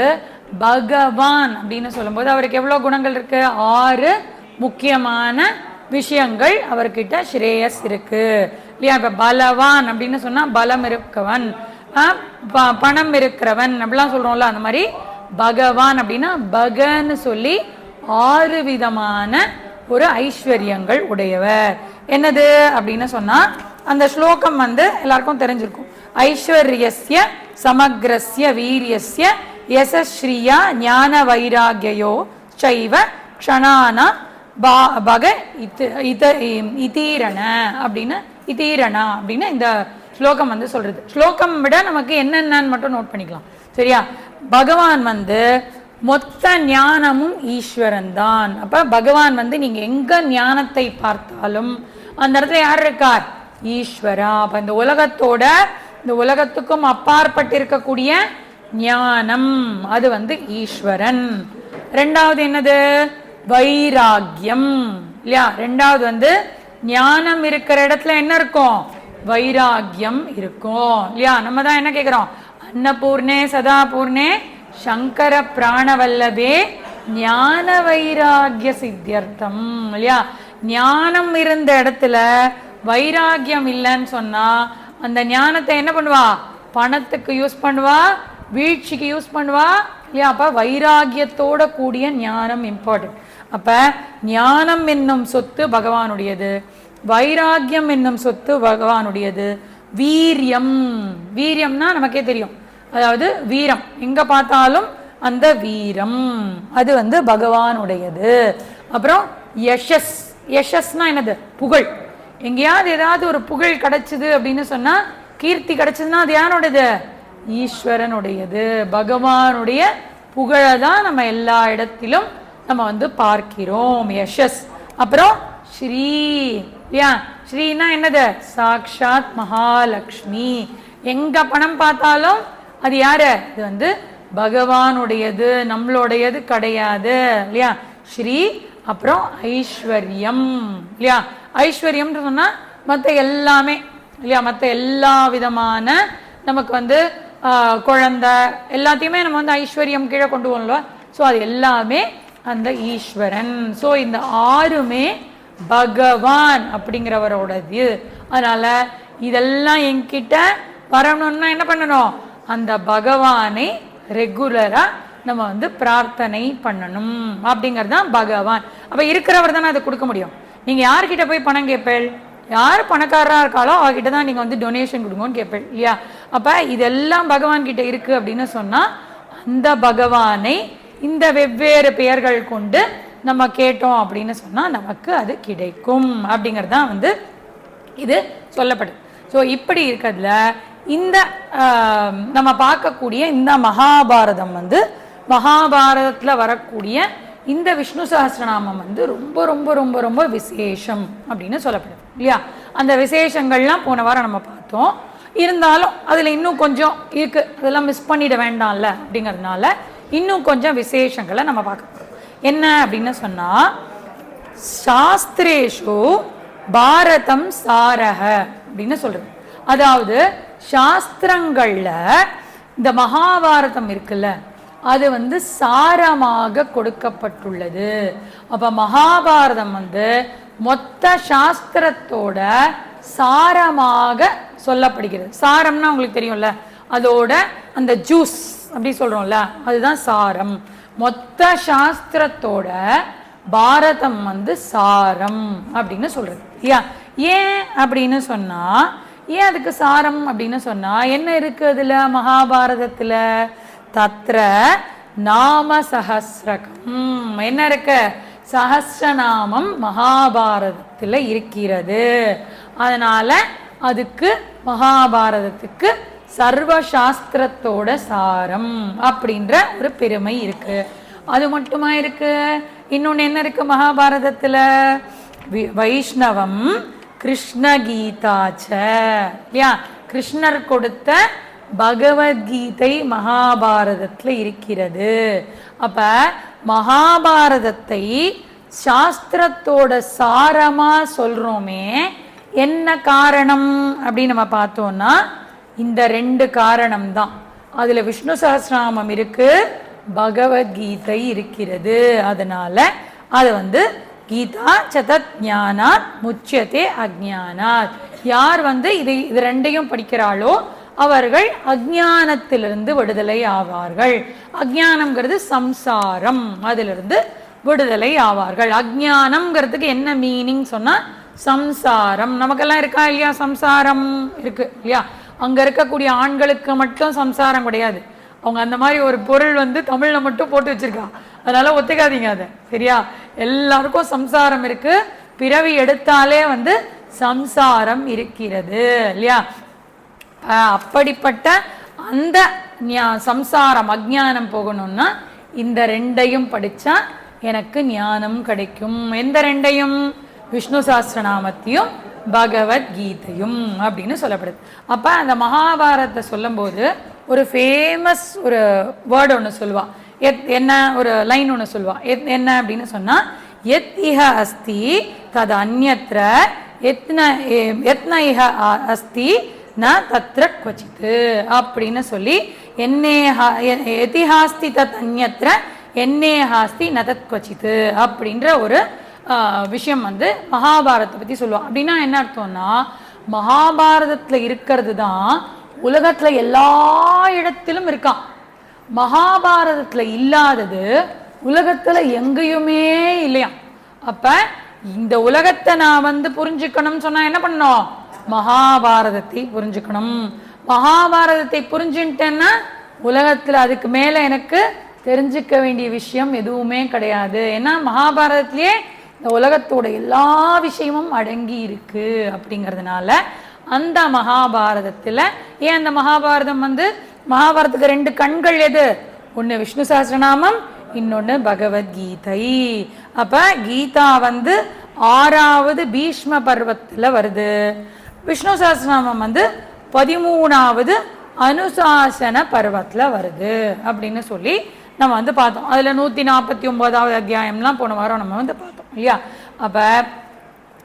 பகவான் அப்படின்னு சொல்லும் போது அவருக்கு எவ்வளவு குணங்கள் இருக்கு? 6 முக்கியமான விஷயங்கள் அவர்கிட்ட ஸ்ரேயஸ் இருக்கு இல்லையா? இப்ப பலவான் அப்படின்னு சொன்னா பலம் இருக்கவன், பணம் இருக்கிறவன் அப்படிலாம் சொல்றோம்ல. அந்த மாதிரி பகவான் அப்படின்னா பகன்னு சொல்லி 6 விதமான ஒரு ஐஸ்வர்யங்கள் உடையவர். என்னது அப்படின்னு சொன்னா அந்த ஸ்லோகம் வந்து எல்லாருக்கும் தெரிஞ்சிருக்கும். ஐஸ்வர்யஸ்ய சமக்ரஸ்ய வீரியஸ்ய யசஸ்ரீயா ஞான வைராகியோ சைவ க்ஷணானா பக இதீரண அப்படின்னு இதீரணா அப்படின்னு இந்த ஸ்லோகம் வந்து சொல்றது. ஸ்லோகம் விட நமக்கு என்னென்னு மட்டும் நோட் பண்ணிக்கலாம் சரியா? பகவான் வந்து மொத்த ஞானமும் ஈஸ்வரன் தான். அப்ப பகவான் வந்து நீங்க எங்க ஞானத்தை பார்த்தாலும் அந்த இடத்துல யார் இருக்கார்? ஈஸ்வரா. அப்ப இந்த உலகத்தோட இந்த உலகத்துக்கும் அப்பாற்பட்டு இருக்கக்கூடிய ஞானம் அது வந்து ஈஸ்வரன். ரெண்டாவது என்னது? வைராகியம் இல்லையா? ரெண்டாவது வந்து ஞானம் இருக்கிற இடத்துல என்ன இருக்கும்? வைராகியம் இருக்கும் இல்லையா? நம்ம தான் என்ன கேட்கிறோம்? அன்னபூர்ணே சதா பூர்ணே சங்கர பிராணவல்லபே ஞான வைராகிய சித்தியர்த்தம் இல்லையா? ஞானம் இருந்த இடத்துல வைராகியம் இல்லைன்னு சொன்னா அந்த ஞானத்தை என்ன பண்ணுவா? பணத்துக்கு யூஸ் பண்ணுவா, வீழ்ச்சிக்கு யூஸ் பண்ணுவா இல்லையா? அப்ப வைராகியத்தோட கூடிய ஞானம் இம்பார்ட்டன்ட். அப்ப ஞானம் என்னும் சொத்து பகவானுடையது, வைராகியம் என்னும் சொத்து பகவானுடையது. வீரியம், வீரியம்னா நமக்கே தெரியும், அதாவது வீரம், எங்க பார்த்தாலும் அந்த வீரம் அது வந்து பகவானுடையது. அப்புறம் யஷஸ், யஷஸ்னா என்னது? புகழ். எங்கேயாவது ஏதாவது ஒரு புகழ் கிடைச்சது அப்படின்னு சொன்னா, கீர்த்தி கிடைச்சதுன்னா அது யாரோடது? ஈஸ்வரனுடையது. பகவானுடைய புகழை தான் நம்ம எல்லா இடத்திலும் நம்ம வந்து பார்க்கிறோம். யஷஸ். அப்புறம் ஸ்ரீ இல்லையா? ஸ்ரீனா என்னது? சாக்ஷாத் மகாலட்சுமி. எங்க பணம் பார்த்தாலும் அது யாரு? இது வந்து பகவானுடையது, நம்மளுடையது கிடையாது இல்லையா? ஸ்ரீ. அப்புறம் ஐஸ்வர்யம் இல்லையா? ஐஸ்வர்யம் சொன்னா மற்ற எல்லாமே இல்லையா? மற்ற எல்லா விதமான நமக்கு வந்து குழந்தை எல்லாத்தையுமே நம்ம வந்து ஐஸ்வர்யம் கீழே கொண்டு போகல. ஸோ அது எல்லாமே அந்த ஈஸ்வரன். ஸோ இந்த 6மே பகவான் அப்படிங்கிறவரோடது. அதனால இதெல்லாம் என்கிட்ட வரணும்னா என்ன பண்ணணும்? அந்த பகவானை ரெகுலரா நம்ம வந்து பிரார்த்தனை பண்ணணும். அப்படிங்கிறது தான் பகவான். அப்ப இருக்கிறவர் தானே அதை கொடுக்க முடியும். நீங்க யார்கிட்ட போய் பணம் கேட்பேள்? யார் பணக்காரரா இருக்காளோ அவகிட்ட தான் நீங்க வந்து டொனேஷன் கொடுங்கன்னு கேட்பேள் இல்லையா? அப்ப இதெல்லாம் பகவான் கிட்ட இருக்கு அப்படின்னு சொன்னா அந்த பகவானை இந்த வெவ்வேறு பெயர்கள் கொண்டு நம்ம கேட்டோம் அப்படின்னு சொன்னா நமக்கு அது கிடைக்கும். அப்படிங்கிறது தான் வந்து இது சொல்லப்படுது. ஸோ இப்படி இருக்கிறதுல இந்த நம்ம பார்க்கக்கூடிய இந்த மகாபாரதம் வந்து, மகாபாரதத்தில் வரக்கூடிய இந்த விஷ்ணு சஹஸ்ரநாமம் வந்து ரொம்ப ரொம்ப ரொம்ப ரொம்ப விசேஷம் அப்படின்னு சொல்லப்படுது இல்லையா? அந்த விசேஷங்கள்லாம் போன வாரம் நம்ம பார்த்தோம். இருந்தாலும் அதில் இன்னும் கொஞ்சம் இருக்கு, அதெல்லாம் மிஸ் பண்ணிட வேண்டாம்ல அப்படிங்கிறதுனால இன்னும் கொஞ்சம் விசேஷங்களை நம்ம பார்க்க போகிறோம். என்ன அப்படின்னு சொன்னா, சாஸ்திரேஷு பாரதம் சாரக அப்படின்னு சொல்றது. அதாவது சாஸ்திரங்கள்ல இந்த மகாபாரதம் இருக்குல்ல, அது வந்து சாரமாக கொடுக்கப்பட்டுள்ளது. அப்ப மகாபாரதம் வந்து மொத்த சாஸ்திரத்தோட சாரமாக சொல்லப்படுகிறது. சாரம்னா உங்களுக்கு தெரியும்ல, அதோட அந்த ஜூஸ் அப்படி சொல்றோம்ல, அதுதான் சாரம். மொத்த சாஸ்திரத்தோட பாரதம் சாரம் அப்படின்னு சொல்றது இல்லையா. ஏன் அப்படின்னு சொன்னா, ஏன் அதுக்கு சாரம் அப்படின்னு சொன்னா என்ன இருக்கு அதுல? மகாபாரதத்துல தத்ர நாம சஹஸ்ரகம் என்ன இருக்கு? சஹஸ்ரநாமம் மகாபாரதத்துல இருக்கிறது. அதனால அதுக்கு மகாபாரதத்துக்கு சர்வசாஸ்திரத்தோட சாரம் அப்படின்ற ஒரு பெருமை இருக்கு. அது மட்டுமா இருக்கு, இன்னொன்னு என்ன இருக்கு மகாபாரதத்துல? வைஷ்ணவம் கிருஷ்ணகீதாச்ச இல்லையா. கிருஷ்ணர் கொடுத்த பகவத்கீதை மகாபாரதத்துல இருக்கிறது. அப்ப மகாபாரதத்தை சாஸ்திரத்தோட சாரமா சொல்றோமே, என்ன காரணம் அப்படின்னு நம்ம பார்த்தோம்னா இந்த ரெண்டு காரணம் தான். அதுல விஷ்ணு சஹஸ்ரநாமம் இருக்கு, பகவத்கீதை இருக்கிறது. அதனால அது கீதா சதத் ஞானாத் முச்சியதே அஜ்ஞானாத். யார் இது ரெண்டையும் படிக்கிறாளோ அவர்கள் அஜ்ஞானத்திலிருந்து விடுதலை ஆவார்கள். அஜ்ஞானம்ங்கிறது சம்சாரம், அதிலிருந்து விடுதலை ஆவார்கள். அஜ்ஞானம்ங்கிறதுக்கு என்ன மீனிங் சொன்னா சம்சாரம். நமக்கெல்லாம் இருக்கா இல்லையா? சம்சாரம் இருக்கு இல்லையா. அங்க இருக்கக்கூடிய ஆண்களுக்கு மட்டும் சம்சாரம் கிடையாது. அவங்க அந்த மாதிரி ஒரு பொருள் தமிழ்ல மட்டும் போட்டு வச்சிருக்கா, அதனால ஒத்துக்காதீங்க அதை, சரியா? எல்லாருக்கும் சம்சாரம் இருக்கு. பிறவி எடுத்தாலே சம்சாரம் இருக்கிறது இல்லையா. அப்படிப்பட்ட அந்த சம்சாரம் அஜ்ஞானம் போகணும்னா இந்த ரெண்டையும் படிச்சா எனக்கு ஞானம் கிடைக்கும். எந்த ரெண்டையும்? விஷ்ணு சஹஸ்ரநாமத்தையும் பகவத்கீதையும் அப்படின்னு சொல்லப்படுது. அப்ப அந்த மகாபாரதத்தை சொல்லும் போது ஒரு ஃபேமஸ் ஒரு வேர்டு ஒன்று சொல்லுவா. என்ன ஒரு லைன் ஒன்று சொல்லுவா. என்ன அப்படின்னு சொன்னா, எத் இஹ அஸ்தி தது அந்யத்ர எத்ன இஹ அஸ்தி ந தத்ர க்வசித் அப்படின்னு சொல்லி, எதிஹாஸ்தி தத் அந்யத்ர என்னேஹாஸ்தி ந தத் க்வசித் அப்படின்ற ஒரு விஷயம் மகாபாரதத்தை பத்தி சொல்லுவாங்க. அப்படின்னா என்ன அர்த்தம்னா, மகாபாரதத்துல இருக்கிறது தான் உலகத்துல எல்லா இடத்திலும் இருக்கான். மகாபாரதத்துல இல்லாதது உலகத்துல எங்கேயுமே இல்லையா. அப்ப இந்த உலகத்தை நான் புரிஞ்சுக்கணும்னு சொன்னா என்ன பண்ணணும்? மகாபாரதத்தை புரிஞ்சுக்கணும். மகாபாரதத்தை புரிஞ்சுட்டேன்னா உலகத்துல அதுக்கு மேல எனக்கு தெரிஞ்சுக்க வேண்டிய விஷயம் எதுவுமே கிடையாது. ஏன்னா மகாபாரதத்திலேயே இந்த உலகத்தோட எல்லா விஷயமும் அடங்கி இருக்கு. அப்படிங்கிறதுனால அந்த மகாபாரதத்துல ஏன் அந்த மகாபாரதம் மகாபாரதத்துக்கு ரெண்டு கண்கள் எது? ஒன்னு விஷ்ணு சஹஸ்ரநாமம், இன்னொன்னு பகவத்கீதை. அப்ப கீதா 6வது பீஷ்ம பர்வத்துல வருது. விஷ்ணு சஹஸ்ரநாமம் 13வது அனுசாசன பர்வத்துல வருது அப்படின்னு சொல்லி நம்ம பார்த்தோம். அதுல 149வது அத்தியாயம்லாம் போன வாரம் நம்ம பார்த்தோம் இல்லையா. அப்ப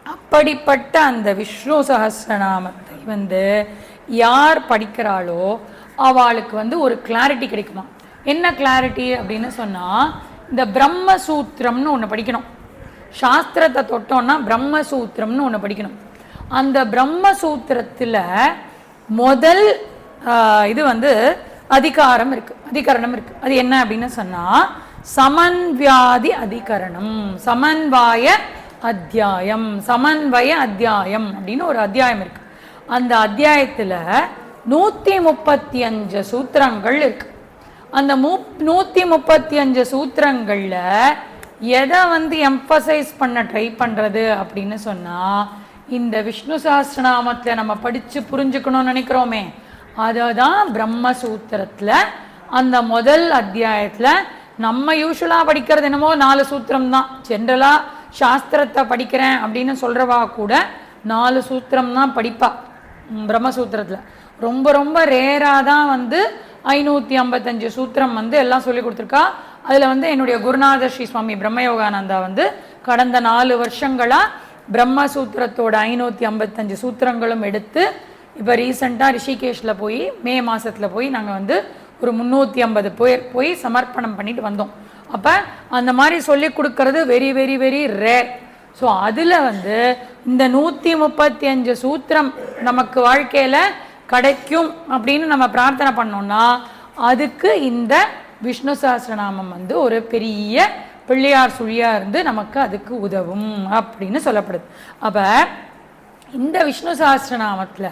அப்படிப்பட்ட அந்த விஷ்ணு சஹஸ்ரநாமத்தை யார் படிக்கிறாளோ அவளுக்கு ஒரு கிளாரிட்டி கிடைக்குமா. என்ன கிளாரிட்டி அப்படின்னு சொன்னா, இந்த பிரம்மசூத்திரம்னு ஒன்று படிக்கணும். சாஸ்திரத்தை தொட்டோம்னா பிரம்மசூத்திரம்னு ஒன்று படிக்கணும். அந்த பிரம்மசூத்திரத்துல முதல் இது அதிகாரம் இருக்கு, அதிகரணம் இருக்கு. அது என்ன அப்படின்னு சொன்னா சமன்வியாதி அதிகரணம், சமன்வய அத்தியாயம், சமன்வய அத்தியாயம் அப்படின்னு ஒரு அத்தியாயம் இருக்கு. அந்த அத்தியாயத்துல 135 சூத்திரங்கள் இருக்கு. அந்த 135 சூத்திரங்கள்ல எதை எம்பசைஸ் பண்ண ட்ரை பண்றது அப்படின்னு சொன்னா, இந்த விஷ்ணு சஹஸ்ரநாமத்துல நம்ம படிச்சு புரிஞ்சுக்கணும்னு நினைக்கிறோமே, அதுதான் பிரம்மசூத்திரத்துல அந்த முதல் அத்தியாயத்துல நம்ம யூஸ்வலா படிக்கிறது என்னமோ 4 சூத்திரம் தான். ஜென்ரலா சாஸ்திரத்தை படிக்கிறேன் அப்படின்னு சொல்றவா கூட 4 சூத்திரம் தான் படிப்பா பிரம்மசூத்திரத்துல. ரொம்ப ரொம்ப ரேரா தான் 555 சூத்திரம் எல்லாம் சொல்லி கொடுத்துருக்கா. அதுல என்னுடைய குருநாதர் ஸ்ரீ சுவாமி பிரம்மயோகானந்தா கடந்த 4 வருஷங்களா பிரம்மசூத்திரத்தோட 555 சூத்திரங்களும் எடுத்து இப்போ ரீசெண்டாக ரிஷிகேஷ்ல போய் மே மாசத்துல போய் நாங்கள் ஒரு 350 பேர் போய் சமர்ப்பணம் பண்ணிட்டு வந்தோம். அப்போ அந்த மாதிரி சொல்லி கொடுக்கறது very very very rare. So அதில் வந்து இந்த 135 சூத்திரம் நமக்கு வாழ்க்கையில் கிடைக்கும் அப்படின்னு நம்ம பிரார்த்தனை பண்ணோம்னா அதுக்கு இந்த விஷ்ணு சஹஸ்ரநாமம் வந்து ஒரு பெரிய பிள்ளையார் சுழியாக இருந்து நமக்கு அதுக்கு உதவும் அப்படின்னு சொல்லப்படுது. அப்போ இந்த விஷ்ணு சஹஸ்ரநாமத்தில்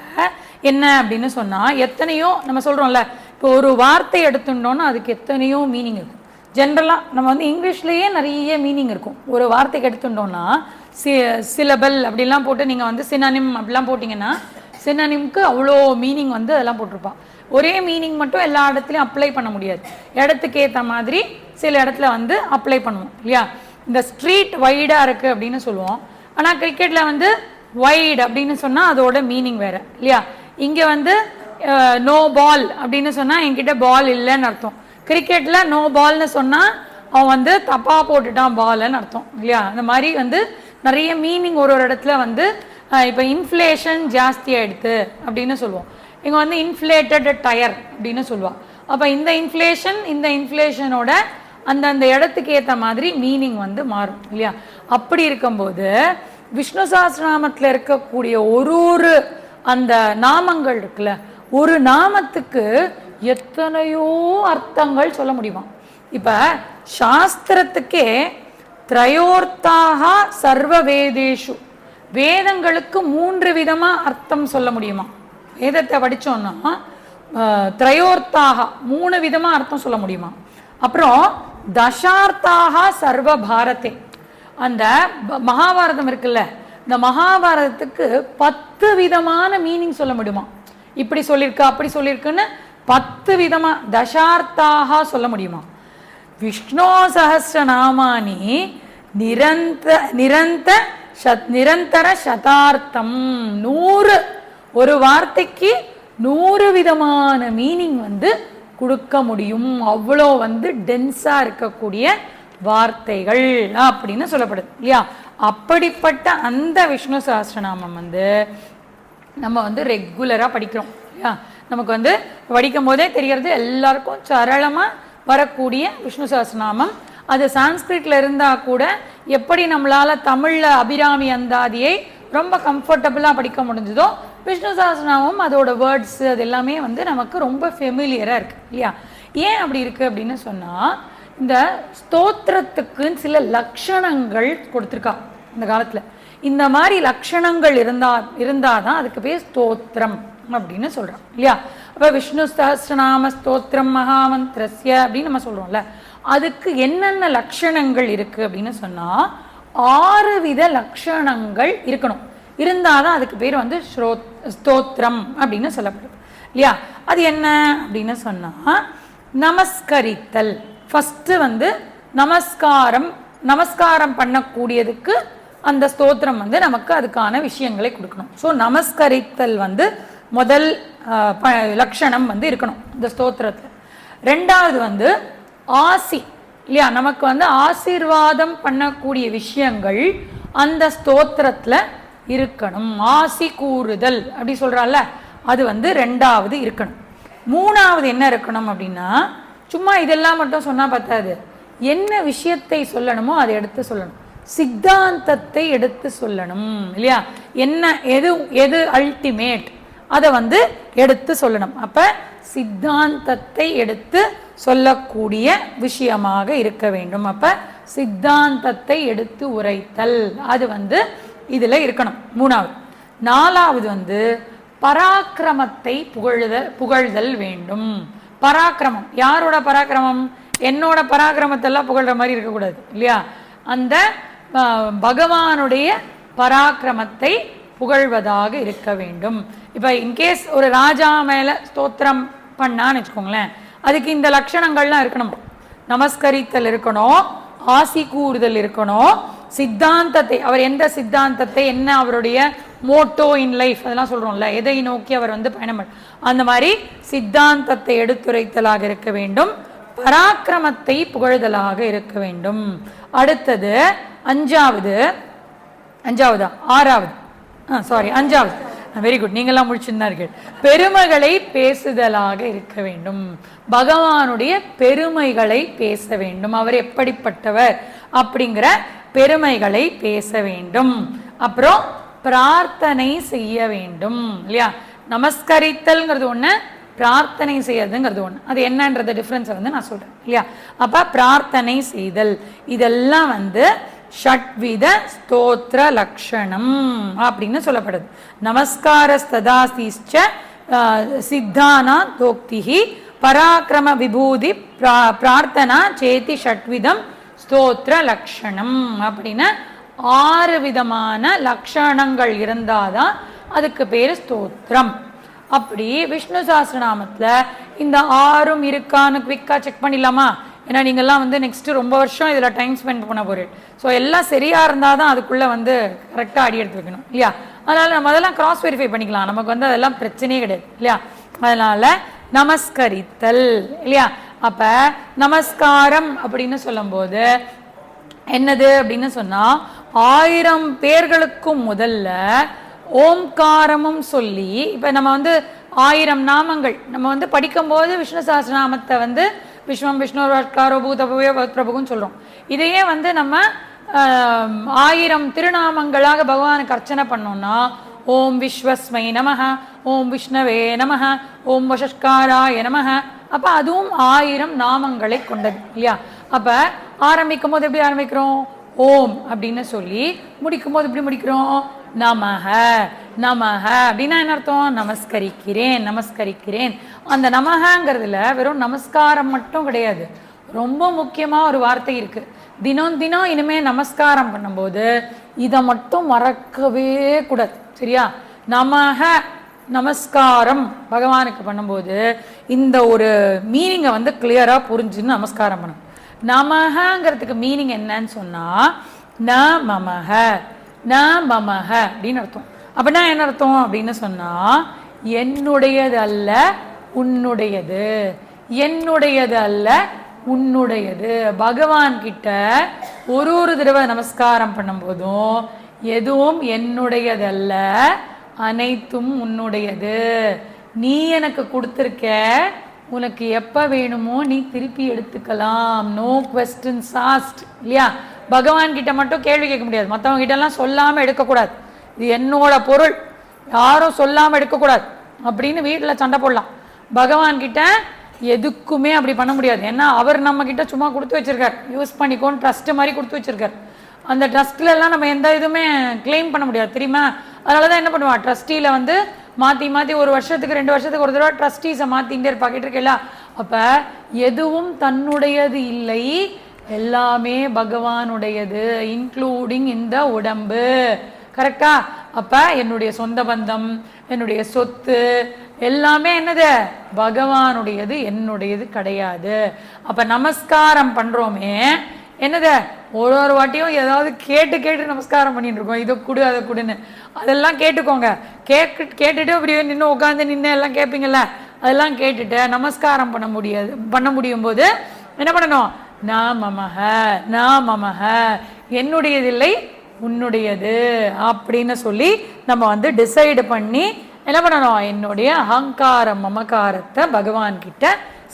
என்ன அப்படின்னு சொன்னால் எத்தனையோ நம்ம சொல்கிறோம்ல, இப்போ ஒரு வார்த்தை எடுத்துட்டோன்னா அதுக்கு எத்தனையோ மீனிங் இருக்கும். ஜென்ரலாக நம்ம வந்து இங்கிலீஷ்லேயே நிறைய மீனிங் இருக்கும். ஒரு வார்த்தைக்கு எடுத்துட்டோன்னா சிலபல் அப்படிலாம் போட்டு நீங்கள் வந்து சினானிம் அப்படிலாம் போட்டிங்கன்னா சினானிம்க்கு அவ்வளோ மீனிங் வந்து அதெல்லாம் போட்டிருப்பான். ஒரே மீனிங் மட்டும் எல்லா இடத்துலையும் அப்ளை பண்ண முடியாது. இடத்துக்கு ஏற்ற மாதிரி சில இடத்துல வந்து அப்ளை பண்ணுவோம் இல்லையா. இந்த ஸ்ட்ரீட் வைடாக இருக்குது அப்படின்னு சொல்லுவோம். ஆனால் கிரிக்கெட்டில் வந்து வைட் அப்படின்னு சொன்னால் அதோட மீனிங் வேறு இல்லையா. இங்கே வந்து நோ பால் அப்படின்னு சொன்னால் என்கிட்ட பால் இல்லைன்னு அர்த்தம். கிரிக்கெட்டில் நோ பால்னு சொன்னால் அவன் வந்து தப்பாக போட்டுட்டான் பால்னு அர்த்தம் இல்லையா. அந்த மாதிரி வந்து நிறைய மீனிங் ஒரு இடத்துல வந்து இப்போ இன்ஃப்ளேஷன் ஜாஸ்தி ஆகிடுது அப்படின்னு சொல்லுவோம். இங்கே வந்து இன்ஃப்ளேட்டட் டயர் அப்படின்னு சொல்லுவாள். அப்போ இந்த இன்ஃப்ளேஷனோட அந்தந்த இடத்துக்கு ஏற்ற மாதிரி மீனிங் வந்து மாறும் இல்லையா. அப்படி இருக்கும்போது விஷ்ணு சஹஸ்ரநாமத்தில் இருக்கக்கூடிய ஒரு அந்த நாமங்கள் இருக்குல்ல, ஒரு நாமத்துக்கு எத்தனையோ அர்த்தங்கள் சொல்ல முடியுமா. இப்போ சாஸ்திரத்துக்கே திரையோர்த்தாக சர்வ வேதேஷு, வேதங்களுக்கு 3 விதமாக அர்த்தம் சொல்ல முடியுமா. வேதத்தை படித்தோன்னா திரையோர்த்தாக 3 விதமாக அர்த்தம் சொல்ல முடியுமா. அப்புறம் தசார்த்தாக சர்வ பாரதே, அந்த மகாபாரதம் இருக்குல்ல, இந்த மகாபாரதத்துக்கு 10 விதமான மீனிங் சொல்ல முடியுமா. இப்படி சொல்லியிருக்கு அப்படி சொல்லியிருக்குன்னு 10 விதமாக தசார்த்தாக சொல்ல முடியுமா. விஷ்ணு சஹஸ்ரநாமானி நிரந்தர சதார்த்தம், 100 ஒரு வார்த்தைக்கு 100 விதமான மீனிங் வந்து கொடுக்க முடியும். அவ்வளோ வந்து டென்ஸாக இருக்கக்கூடிய வார்த்தைகள் அப்படின்னு சொல்லப்படுது இல்லையா. அப்படிப்பட்ட அந்த விஷ்ணு சஹஸ்ரநாமம் வந்து நம்ம வந்து ரெகுலராக படிக்கிறோம் இல்லையா. நமக்கு வந்து படிக்கும் போதே தெரியறது எல்லாருக்கும் சரளமாக வரக்கூடிய விஷ்ணு சஹஸ்ரநாமம். அது சான்ஸ்கிரிட்ல இருந்தால் கூட எப்படி நம்மளால் தமிழில் அபிராமி அந்தாதியை ரொம்ப கம்ஃபர்டபுளாக படிக்க முடிஞ்சதோ, விஷ்ணு சஹஸ்ரநாமம் அதோட வேர்ட்ஸு அது எல்லாமே வந்து நமக்கு ரொம்ப ஃபெமிலியராக இருக்குது இல்லையா. ஏன் அப்படி இருக்குது அப்படின்னு சொன்னால், இந்த ஸ்தோத்திரத்துக்குன்னு சில லக்ஷணங்கள் கொடுத்துருக்கா இந்த காலத்தில். இந்த மாதிரி லக்ஷணங்கள் இருந்தால் தான் அதுக்கு பேர் ஸ்தோத்திரம் அப்படின்னு சொல்கிறோம் இல்லையா. அப்போ விஷ்ணு சஹஸ்ரநாம ஸ்தோத்திரம் மகாமந்திரஸ்ய அப்படின்னு நம்ம சொல்கிறோம்ல, அதுக்கு என்னென்ன லக்ஷணங்கள் இருக்குது அப்படின்னு சொன்னால் 6 வித லக்ஷணங்கள் இருக்கணும். இருந்தால் தான் அதுக்கு பேர் வந்து ஸ்தோத்திரம் அப்படின்னு சொல்லப்படுது இல்லையா. அது என்ன அப்படின்னு சொன்னால், நமஸ்கரித்தல். ஃபஸ்ட்டு வந்து நமஸ்காரம் பண்ணக்கூடியதுக்கு அந்த ஸ்தோத்திரம் வந்து நமக்கு அதுக்கான விஷயங்களை கொடுக்கணும். ஸோ நமஸ்கரித்தல் வந்து முதல் லக்ஷணம் வந்து இருக்கணும் இந்த ஸ்தோத்திரத்தில். ரெண்டாவது வந்து ஆசி இல்லையா. நமக்கு வந்து ஆசீர்வாதம் பண்ணக்கூடிய விஷயங்கள் அந்த ஸ்தோத்திரத்தில் இருக்கணும். ஆசி கூறுதல் அப்படி சொல்கிறாள்ல, அது வந்து ரெண்டாவது இருக்கணும். மூணாவது என்ன இருக்கணும் அப்படின்னா, சும்மா இதெல்லாம் மட்டும் சொன்னால் பத்தாது. என்ன விஷயத்தை சொல்லணுமோ அதை எடுத்து சொல்லணும். சித்தாந்தத்தை எடுத்து சொல்லணும் இல்லையா. என்ன எது அல்டிமேட் அதை வந்து எடுத்து சொல்லணும். அப்போ சித்தாந்தத்தை எடுத்து சொல்லக்கூடிய விஷயமாக இருக்க வேண்டும். அப்போ சித்தாந்தத்தை எடுத்து உரைத்தல் அது வந்து இதில் இருக்கணும் மூணாவது. நாலாவது வந்து பராக்கிரமத்தை புகழ்தல் வேண்டும். பராக்கிரமம் யாரோட பராக்கிரமம்? என்னோட பராக்கிரமத்தெல்லாம் புகழ்கிற மாதிரி இருக்கக்கூடாது இல்லையா. அந்த பகவானுடைய பராக்கிரமத்தை புகழ்வதாக இருக்க வேண்டும். இப்போ இன்கேஸ் ஒரு ராஜா மேலே ஸ்தோத்திரம் பண்ணான்னு வச்சுக்கோங்களேன், அதுக்கு இந்த லட்சணங்கள்லாம் இருக்கணும். நமஸ்கரித்தல் இருக்கணும், ஆசி கூறுதல் இருக்கணும், சித்தாந்தத்தை அவர் எந்த சித்தாந்தத்தை என்ன அவருடைய மோட்டோ இன் லைஃப் அதெல்லாம் சொல்கிறோம்ல, எதை நோக்கி அவர் வந்து பயணம் அந்த மாதிரி சித்தாந்தத்தை எடுத்துரைத்தலாக இருக்க வேண்டும். பராக்கிரமத்தை புகழ்தலாக இருக்க வேண்டும். அடுத்தது அஞ்சாவது வெரி குட், நீங்களாம் முடிச்சிருந்தார்கள். பெருமைகளை பேசுதலாக இருக்க வேண்டும். பகவானுடைய பெருமைகளை பேச வேண்டும். அவர் எப்படிப்பட்டவர், அப்படிங்கிற பெருமைகளை பேச வேண்டும். அப்புறம் பிரார்த்தனை செய்ய வேண்டும் இல்லையா. நமஸ்கரித்தல்ங்கிறது ஒண்ணு, பிரார்த்தனை செய்யறதுங்கிறது ஒண்ணு. அது என்னன்றது டிஃபரன்ஸ் வந்து நான் சொல்றேன் இல்லையா. அப்ப பிரார்த்தனை செய்தல் இதெல்லாம் வந்து ஷட்வித ஸ்தோத்திர லக்ஷணம் அப்படின்னு சொல்லப்படுது. நமஸ்காரஸ்ததாசிச்ச சித்தானா தோக்திஹி பராக்கிரம விபூதி பிரார்த்தனா சேதி ஷட்விதம் ஸ்தோத்திர லக்ஷணம் அப்படின்னு 6 விதமான லக்ஷணங்கள் இருந்தாதான் அதுக்கு பேரு ஸ்தோத்திரம். அப்படி விஷ்ணு சஹஸ்ரநாமத்துல இந்த 6ம் இருக்கான்னு குவிக்கா செக் பண்ணிடலாமா? ஏன்னா நீங்கள்லாம் வந்து நெக்ஸ்ட் ரொம்ப வருஷம் இதில் டைம் ஸ்பெண்ட் பண்ண போறீங்க. ஸோ எல்லாம் சரியா இருந்தால் தான் அதுக்குள்ள வந்து கரெக்டாக அடி எடுத்து வைக்கணும் இல்லையா. அதனால நம்ம அதெல்லாம் கிராஸ் வெரிஃபை பண்ணிக்கலாம், நமக்கு வந்து அதெல்லாம் பிரச்சனையே கிடையாது இல்லையா. அதனால நமஸ்கரித்தல் இல்லையா. அப்ப நமஸ்காரம் அப்படின்னு சொல்லும் போது என்னது அப்படின்னு சொன்னா 1000 பேர்களுக்கும் முதல்ல ஓம்காரமும் சொல்லி, இப்ப நம்ம வந்து 1000 நாமங்கள் நம்ம வந்து படிக்கும்போது விஷ்ணு சஹஸ்ரநாமத்தை வந்து விஸ்வம் விஷ்ணு வட்காரோ பூதபுவே பிரபுன்னு சொல்றோம். இதையே வந்து நம்ம 1000 திருநாமங்களாக பகவானுக்கு அர்ச்சனை பண்ணோம்னா ஓம் விஸ்வஸ்மை நமஹ, ஓம் விஷ்ணவே நமஹ, ஓம் வஷஷ்காராய நமஹ. அப்ப அதுவும் 1000 நாமங்களை கொண்டது இல்லையா. அப்ப ஆரம்பிக்கும் போது எப்படி ஆரம்பிக்கிறோம்? ஓம் அப்படின்னு சொல்லி முடிக்கும் போது எப்படி முடிக்கிறோம்? நமஹ நமஹ அப்படின்னா என்ன அர்த்தம்? நமஸ்கரிக்கிறேன் நமஸ்கரிக்கிறேன். அந்த நமஹங்கிறதுல வெறும் நமஸ்காரம் மட்டும் கிடையாது, ரொம்ப முக்கியமா ஒரு வார்த்தை இருக்கு. தினம் தினம் இனிமே நமஸ்காரம் பண்ணும்போது இதை மட்டும் மறக்கவே கூடாது சரியா. நமஹ நமஸ்காரம் பகவானுக்கு பண்ணும்போது இந்த ஒரு மீனிங்கை வந்து கிளியரா புரிஞ்சுன்னு நமஸ்காரம் பண்ணணும். நமஹங்கிறதுக்கு மீனிங் என்னன்னு சொன்னா ந மமஹ ந மமஹ அப்படின்னு அர்த்தம். அப்படின்னா என்ன அர்த்தம் அப்படின்னு சொன்னா என்னுடையது அல்ல உன்னுடையது, என்னுடையது அல்ல உன்னுடையது. பகவான் கிட்ட ஒரு தடவை நமஸ்காரம் பண்ணும் போதும் எதுவும் என்னுடையதல்ல, அனைத்தும் உன்னுடையது. நீ எனக்கு கொடுத்திருக்க, உனக்கு எப்ப வேணுமோ நீ திருப்பி எடுத்துக்கலாம். நோ குவெஸ்டின்ஸ் ஆஸ்க்ட் இல்லையா. பகவான் கிட்ட மட்டும் கேள்வி கேட்க முடியாது, மற்றவங்க கிட்ட எல்லாம் சொல்லாம எடுக்கக்கூடாது. இது என்னோட பொருள், யாரும் சொல்லாம எடுக்கக்கூடாது அப்படின்னு வீட்டில் சண்டை போடலாம். பகவான் கிட்ட எதுக்குமே அப்படி பண்ண முடியாது. ஏன்னா அவர் நம்ம கிட்ட சும்மா கொடுத்து வச்சிருக்கார், யூஸ் பண்ணிக்கோன்னு ட்ரஸ்ட் மாதிரி கொடுத்து வச்சிருக்கார். அந்த ட்ரஸ்ட்ல எல்லாம் நம்ம எந்த இதுவுமே கிளைம் பண்ண முடியாது தெரியுமா. அதனாலதான் என்ன பண்ணுவா, ட்ரஸ்டியில வந்து மாத்தி மாத்தி 1 வருஷத்துக்கு 2 வருஷத்துக்கு ஒரு தடவை ட்ரஸ்டீஸை மாத்திட்டே இருப்பாக்கிட்டு இருக்கல. அப்ப எதுவும் தன்னுடையது இல்லை, எல்லாமே பகவானுடையது, இன்க்ளூடிங் இந்த உடம்பு. கரெக்டா? அப்ப என்னுடைய சொந்த பந்தம், என்னுடைய சொத்து எல்லாமே என்னது? பகவானுடையது, என்னுடையது கிடையாது. அப்ப நமஸ்காரம் பண்றோமே என்னது? ஒரு வாட்டியும் ஏதாவது கேட்டு நமஸ்காரம் பண்ணிட்டு இருக்கோம், இதை கொடு அதை கொடுன்னு. அதெல்லாம் கேட்டுக்கோங்க. கேட்டுட்டு அப்படியே நின்று உட்காந்து நின்று எல்லாம் கேட்பீங்கல்ல, அதெல்லாம் கேட்டுட்டு நமஸ்காரம் பண்ண முடியும் போது என்ன பண்ணணும்? நான் மமஹ நான் மமஹ, என்னுடையதில்லை உன்னுடையது அப்படின்னு சொல்லி நம்ம வந்து டிசைடு பண்ணி என்ன பண்ணணும்? என்னுடைய அகங்காரம் மமகாரத்தை பகவான் கிட்ட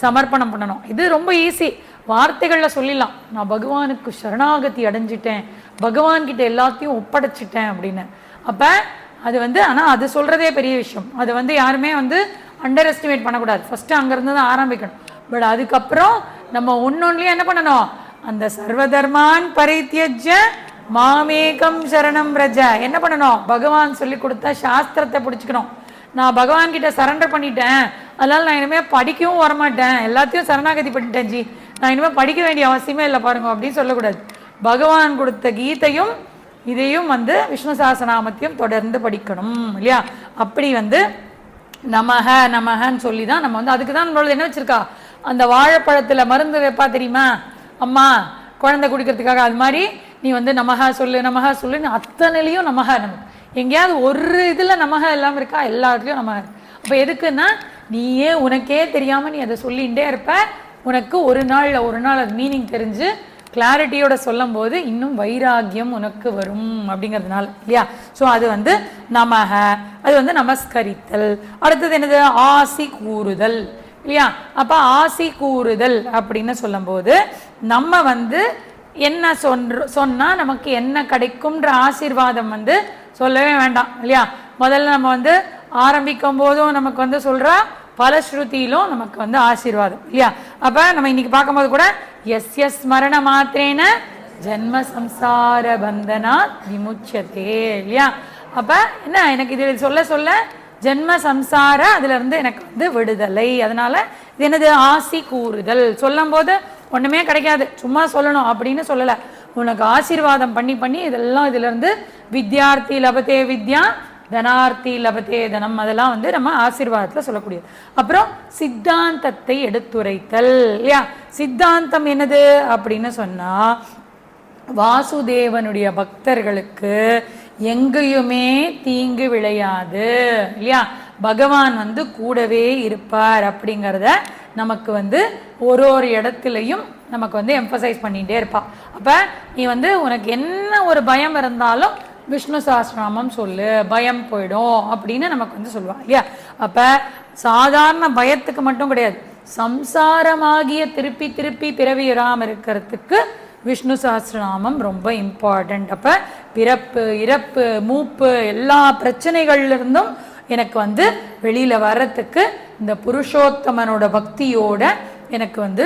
சமர்ப்பணம் பண்ணணும். இது ரொம்ப ஈஸி, வார்த்தைகள்ல சொல்லிடலாம். நான் பகவானுக்கு சரணாகதி அடைஞ்சிட்டேன், பகவான் கிட்ட எல்லாத்தையும் ஒப்படைச்சிட்டேன் அப்படின்னு. அப்ப அது வந்து ஆனா அது சொல்றதே பெரிய விஷயம். அது வந்து யாருமே வந்து அண்டர் எஸ்டிமேட் பண்ணக்கூடாது. ஃபர்ஸ்ட் அங்கிருந்து தான் ஆரம்பிக்கணும். பட் அதுக்கப்புறம் நம்ம ஒன்னொன்னுலயும் என்ன பண்ணணும்? அந்த சர்வதர்மான் பரித்யஜ்ய மாமேகம் சரணம் ரஜ என்ன பண்ணணும்? பகவான் சொல்லி கொடுத்தா சாஸ்திரத்தை பிடிச்சிக்கணும். நான் பகவான் கிட்ட சரண்டர் பண்ணிட்டேன், அதனால நான் இனிமே படிக்கவும் வரமாட்டேன், எல்லாத்தையும் சரணாகதி பண்ணிட்டேன் ஜி, நான் இனிமே படிக்க வேண்டிய அவசியமே இல்லை பாருங்க அப்படின்னு சொல்லக்கூடாது. பகவான் கொடுத்த கீதையும் இதையும் வந்து விஷ்ணு சஹஸ்ரநாமத்தையும் தொடர்ந்து படிக்கணும் இல்லையா. அப்படி வந்து நமஹ நமஹன்னு சொல்லி தான் நம்ம வந்து அதுக்கு தான் நம்மளோட என்ன வச்சிருக்கா, அந்த வாழைப்பழத்துல மருந்து வைப்பா தெரியுமா அம்மா, குழந்தை குடிக்கிறதுக்காக. அது மாதிரி நீ வந்து நமஹ சொல்லுன்னு அத்தனையிலையும் நமஹ. நமக்கு எங்கேயாவது ஒரு இதுல நமஹ எல்லாம் இருக்கா? எல்லாத்துலயும் நமஹ. அப்ப எதுக்குன்னா நீயே உனக்கே தெரியாம நீ அதை சொல்லிகிட்டே இருப்ப. உனக்கு ஒரு நாள் அது மீனிங் தெரிஞ்சு கிளாரிட்டியோட சொல்லும் போது இன்னும் வைராகியம் உனக்கு வரும் அப்படிங்கிறதுனால இல்லையா. ஸோ அது வந்து நமஹ, அது வந்து நமஸ்கரித்தல். அடுத்தது என்னது? ஆசி கூறுதல் இல்லையா. அப்ப ஆசி கூறுதல் அப்படின்னு சொல்லும் போது நம்ம வந்து என்ன சொன்னா நமக்கு என்ன கிடைக்கும்ன்ற ஆசீர்வாதம் வந்து சொல்லவே வேண்டாம் இல்லையா. முதல்ல நம்ம வந்து ஆரம்பிக்கும் போதும் நமக்கு வந்து சொல்றா, பலஸ்ருதியிலும் நமக்கு வந்து ஆசீர்வாதம் இல்லையா. அப்ப நம்ம இன்னைக்கு பார்க்கும்போது கூட எஸ்ய ஸ்மரண மாத்திரேன ஜென்ம சம்சார பந்தனா விமுச்சதே இல்லையா. அப்ப என்ன எனக்கு இது சொல்ல சொல்ல ஜென்ம சம்சார அதுல இருந்து எனக்கு வந்து விடுதலை. அதனால இது என்னது, ஆசி கூறுதல். சொல்லும் போது ஒண்ணுமே கிடைக்காது, சும்மா சொல்லணும் அப்படின்னு சொல்லல, உனக்கு ஆசீர்வாதம் பண்ணி பண்ணி இதெல்லாம் இதுல இருந்து வித்யார்த்தி லபத்தே வித்யா தனார்த்தி லபத்தே தனம், அதெல்லாம் வந்து நம்ம ஆசீர்வாதத்துல சொல்லக்கூடியது. அப்புறம் சித்தாந்தத்தை எடுத்துரைத்தல் இல்லையா. சித்தாந்தம் என்னது அப்படின்னு சொன்னா, வாசுதேவனுடைய பக்தர்களுக்கு எங்கேயுமே தீங்கு விளையாது இல்லையா. பகவான் வந்து கூடவே இருப்பார் அப்படிங்கிறத நமக்கு வந்து ஒரு ஒரு இடத்துலையும் நமக்கு வந்து எம்பசைஸ் பண்ணிகிட்டே இருப்பா. அப்போ நீ வந்து உனக்கு என்ன ஒரு பயம் இருந்தாலும் விஷ்ணு சஹஸ்ரநாமம் சொல்லு, பயம் போயிடும் அப்படின்னு நமக்கு வந்து சொல்லுவா இல்லையா. அப்போ சாதாரண பயத்துக்கு மட்டும் கிடையாது, சம்சாரமாகிய திருப்பி திருப்பி பிறவியிடாமல் இருக்கிறதுக்கு விஷ்ணு சஹஸ்ரநாமம் ரொம்ப இம்பார்ட்டண்ட். அப்போ பிறப்பு இறப்பு மூப்பு எல்லா பிரச்சனைகள்லேருந்தும் எனக்கு வந்து வெளியில் வர்றதுக்கு இந்த புருஷோத்தமனோட பக்தியோட எனக்கு வந்து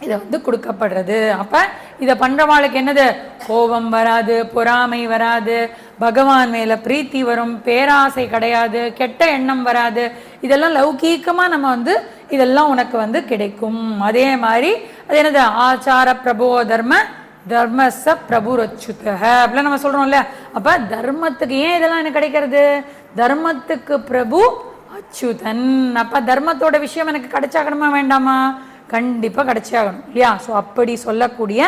இதை வந்து கொடுக்கப்படுறது. அப்போ இதை பண்ணுறவாளுக்கு என்னது, கோபம் வராது, பொறாமை வராது, பகவான் மேலே பிரீத்தி வரும், பேராசை கிடையாது, கெட்ட எண்ணம் வராது. இதெல்லாம் லௌகீகமாக நம்ம வந்து இதெல்லாம் உனக்கு வந்து கிடைக்கும். அதே மாதிரி அது என்னது, ஆச்சார பிரபோ தர்ம தர்மச பிரபுரச்சுத அப்படிலாம் நம்ம சொல்கிறோம்ல. அப்போ தர்மத்துக்கு ஏன் இதெல்லாம் எனக்கு கிடைக்கிறது, தர்மத்துக்கு பிரபு அச்சுதன். அப்போ தர்மத்தோட விஷயம் எனக்கு கிடைச்சாகணுமா வேண்டாமா, கண்டிப்பாக கிடைச்சே ஆகணும் இல்லையா. ஸோ அப்படி சொல்லக்கூடிய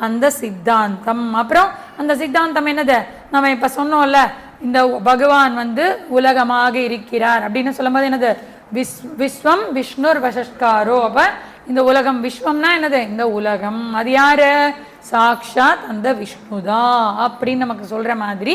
அந்த சித்தாந்தம். அப்புறம் அந்த சித்தாந்தம் என்னது, நம்ம இப்போ சொன்னோம்ல, இந்த பகவான் வந்து உலகமாக இருக்கிறார் அப்படின்னு சொல்லும்போது என்னது, விஸ்வம் விஷ்ணுர் வசஸ்காரோ. அப்போ இந்த உலகம், விஸ்வம்னா என்னது, இந்த உலகம், அது யாரு, சாக்ஷாத் அந்த விஷ்ணுதான் அப்படின்னு நமக்கு சொல்ற மாதிரி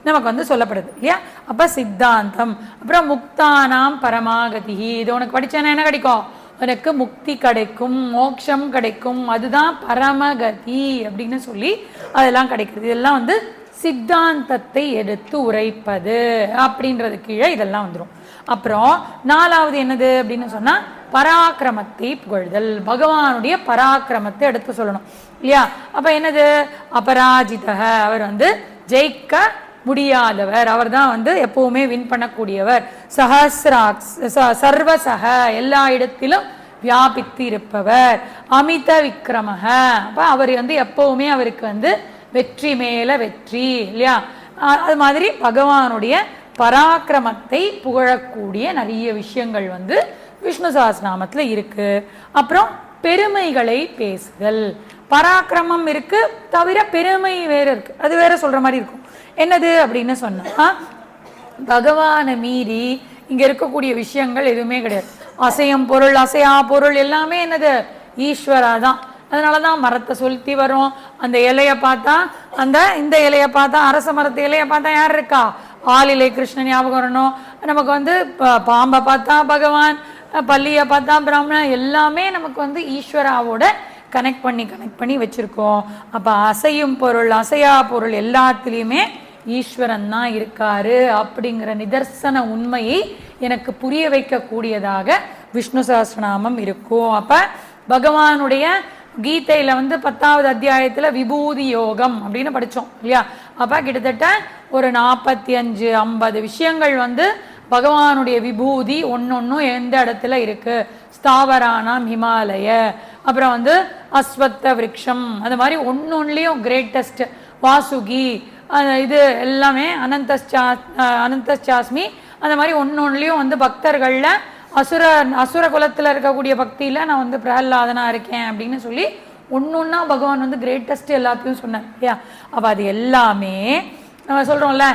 நமக்கு வந்து சொல்லப்படுது இல்லையா. அப்ப சித்தாந்தம். அப்புறம் முக்தானாம் பரமாகதி, இது உனக்கு படிச்சேன்னா என்ன கிடைக்கும், உனக்கு முக்தி கிடைக்கும், மோட்சம் கிடைக்கும், அதுதான் பரமகதி அப்படின்னு சொல்லி அதெல்லாம் கிடைக்கிறது. இதெல்லாம் வந்து சித்தாந்தத்தை எடுத்து உரைப்பது அப்படின்றது கீழே இதெல்லாம் வந்துடும். அப்புறம் நாலாவது என்னது அப்படின்னு சொன்னா, பராக்கிரமத்தை புகழ்தல், பகவானுடைய பராக்கிரமத்தை எடுத்து சொல்லணும் இல்லையா. அப்ப என்னது, அபராஜிதக, அவர் வந்து ஜெயிக்க முடியாதவர், அவர் தான் வந்து எப்பவுமே வின் பண்ணக்கூடியவர். சர்வசக, எல்லா இடத்திலும் வியாபித்து இருப்பவர். அமித விக்ரமக, அப்ப அவர் வந்து எப்பவுமே அவருக்கு வந்து வெற்றி மேல வெற்றி இல்லையா. அது மாதிரி பகவானுடைய பராக்கிரமத்தை புகழக்கூடிய நிறைய விஷயங்கள் வந்து விஷ்ணு சஹஸ்ரநாமத்துல இருக்கு. அப்புறம் பெருமைகளை பேசுதல், பராக்கிரமம் இருக்கு தவிர பெருமை வேற இருக்கு, அது வேற சொல்ற மாதிரி இருக்கும். என்னது அப்படின்னு சொன்னா, பகவானை மீறி இங்க இருக்கக்கூடிய விஷயங்கள் எதுவுமே கிடையாது. அசையும் பொருள் அசையா பொருள் எல்லாமே என்னது, ஈஸ்வரா தான். அதனாலதான் மரத்தை சொலுத்தி வரும், அந்த இலையை பார்த்தா இந்த இலையை பார்த்தா, அரச மரத்து இலையை பார்த்தா யார் இருக்கா, ஆளிலை கிருஷ்ணன் ஞாபகம் வரணும். நமக்கு வந்து பாம்பை பார்த்தா பகவான், பள்ளியை பார்த்தா பிராமணன், எல்லாமே நமக்கு வந்து ஈஸ்வராவோட கனெக்ட் பண்ணி வச்சிருக்கோம். அப்ப அசையும் பொருள் அசையா பொருள் எல்லாத்துலேயுமே ஈஸ்வரன் தான் இருக்காரு அப்படிங்கிற நிதர்சன உண்மையை எனக்கு புரிய வைக்கக்கூடியதாக விஷ்ணு சஹஸ்ரநாமம் இருக்கும். அப்ப பகவானுடைய கீதையில வந்து 10வது அத்தியாயத்துல விபூதி யோகம் அப்படின்னு படிச்சோம் இல்லையா. அப்ப கிட்டத்தட்ட ஒரு 45-50 விஷயங்கள் வந்து பகவானுடைய விபூதி ஒன்னொன்னும் எந்த இடத்துல இருக்கு, ஸ்தாவரானாம் ஹிமாலய, அப்புறம் வந்து அஸ்வத்த விருட்சம், அது மாதிரி ஒன்னொன்னுலயும் கிரேட்டஸ்ட் வாசுகி, இது எல்லாமே அனந்தஸ்சாஸ்மி, அந்த மாதிரி ஒன்னொன்னுலயும் வந்து பக்தர்கள்ல அசுர குலத்துல இருக்கக்கூடிய பக்தியில நான் வந்து பிரகலாதனா இருக்கேன் அப்படின்னு சொல்லி ஒன்னொன்னா பகவான் வந்து கிரேட்டஸ்ட் எல்லாத்தையும் சொன்னார் இல்லையா. அப்ப அது எல்லாமே நம்ம சொல்றோம்ல,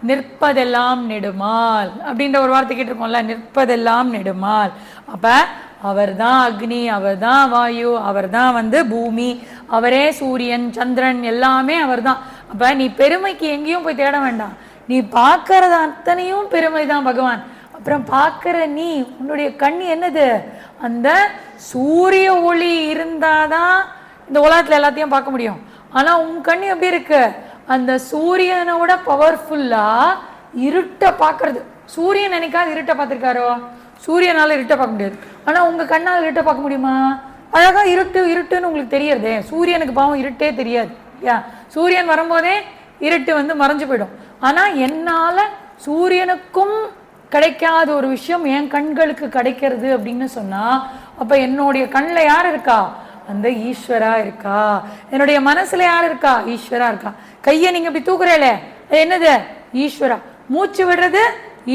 நிற்பதெல்லாம் நெடுமால் அப்படின்ற ஒரு வார்த்தை கேட்டிருக்கோம்ல, நிற்பதெல்லாம் நெடுமால். அப்ப அவர் தான் அக்னி, அவர் தான் வாயு, அவர் தான் வந்து பூமி, அவரே சூரியன் சந்திரன், எல்லாமே அவர் தான். அப்ப நீ பெருமைக்கு எங்கேயும் போய் தேட வேண்டாம், நீ பார்க்கறது அத்தனையும் பெருமை தான் பகவான். அப்புறம் பார்க்கிற நீ, உன்னுடைய கண் என்னது, அந்த சூரிய ஒளி இருந்தாதான் இந்த உலகத்துல எல்லாத்தையும் பார்க்க முடியும். ஆனா உன் கண்ணு எப்படி இருக்கு, அந்த சூரியனோட பவர்ஃபுல்லா இருட்டை பார்க்கறது. சூரியன் நினைக்காது இருட்டை பார்த்துருக்காரோ? சூரியனால இருட்டை பார்க்க முடியாது. ஆனா உங்க கண்ணால் இருட்டை பார்க்க முடியுமா? அழகா இருட்டு இருட்டுன்னு உங்களுக்கு தெரியறதே. சூரியனுக்கு பாவம் இருட்டே தெரியாது இல்லையா? சூரியன் வரும்போதே இருட்டு வந்து மறைஞ்சு போயிடும். ஆனா என்னால சூரியனுக்கும் கிடைக்காத ஒரு விஷயம் என் கண்களுக்கு கிடைக்கிறது அப்படின்னு சொன்னா, அப்ப என்னுடைய கண்ணில் யார் இருக்கா? அந்த ஈஸ்வரா இருக்கா. என்னுடைய மனசுல யார் இருக்கா? ஈஸ்வரா இருக்கா. கையை நீங்க இப்படி தூக்குறேல, என்னது? ஈஸ்வரா. மூச்சு விடுறது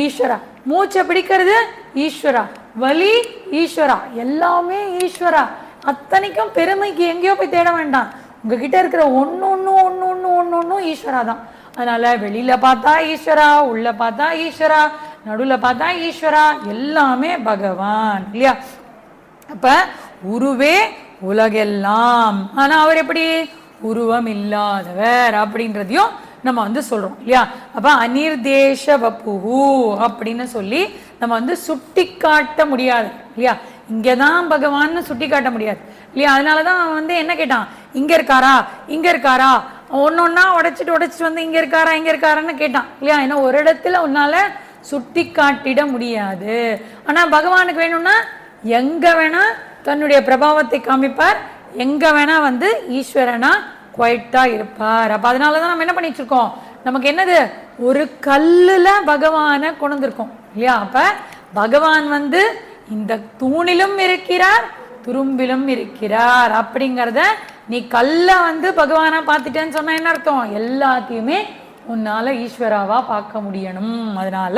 ஈஸ்வரா, மூச்சை பிடிக்கிறது ஈஸ்வரா, வலி ஈஸ்வரா, எல்லாமே ஈஸ்வரா. அத்தனைக்கும் பெருமைக்கு எங்கேயோ போய் தேட வேண்டாம். உங்ககிட்ட இருக்கிற ஒன்னொன்னும் ஈஸ்வரா தான். அதனால வெளியில பார்த்தா ஈஸ்வரா, உள்ள பார்த்தா ஈஸ்வரா, நடுவுல பார்த்தா ஈஸ்வரா, எல்லாமே பகவான் இல்லையா? அப்ப உருவே உலகெல்லாம். ஆனா அவர் எப்படி? உருவம் இல்லாதவர் அப்படின்றதையும் நம்ம வந்து சொல்றோம் இல்லையா? அப்ப அனிர்தேஷ வப்புஹு அப்படின்னு சொல்லி நம்ம வந்து சுட்டி காட்ட முடியாது இல்லையா? இங்கதான் பகவான் சுட்டி காட்ட முடியாது இல்லையா? அதனாலதான் அவன் வந்து என்ன கேட்டான், இங்க இருக்காரா இங்க இருக்காரா, ஒன்னொன்னா உடைச்சிட்டு வந்து இங்க இருக்காரான்னு கேட்டான் இல்லையா? ஏன்னா ஒரு இடத்துல உன்னால சுட்டி காட்டிட முடியாது. ஆனா பகவானுக்கு வேணும்னா எங்க வேணா தன்னுடைய பிரபாவத்தை காமிப்பார், எங்க வேணா வந்து ஈஸ்வரனா குவைட்டா இருப்பார். அப்ப அதனாலதான் நம்ம என்ன பண்ணிட்டு இருக்கோம், நமக்கு என்னது, ஒரு கல்லுல பகவானை கொண்டிருக்கோம் இல்லையா? அப்ப பகவான் வந்து இந்த தூணிலும் இருக்கிறார், துரும்பிலும் இருக்கிறார் அப்படிங்கிறத நீ கல்ல வந்து பகவானா பார்த்துட்டேன்னு சொன்னா என்ன அர்த்தம்? எல்லாத்தையுமே உன்னால ஈஸ்வராவா பார்க்க முடியணும். அதனால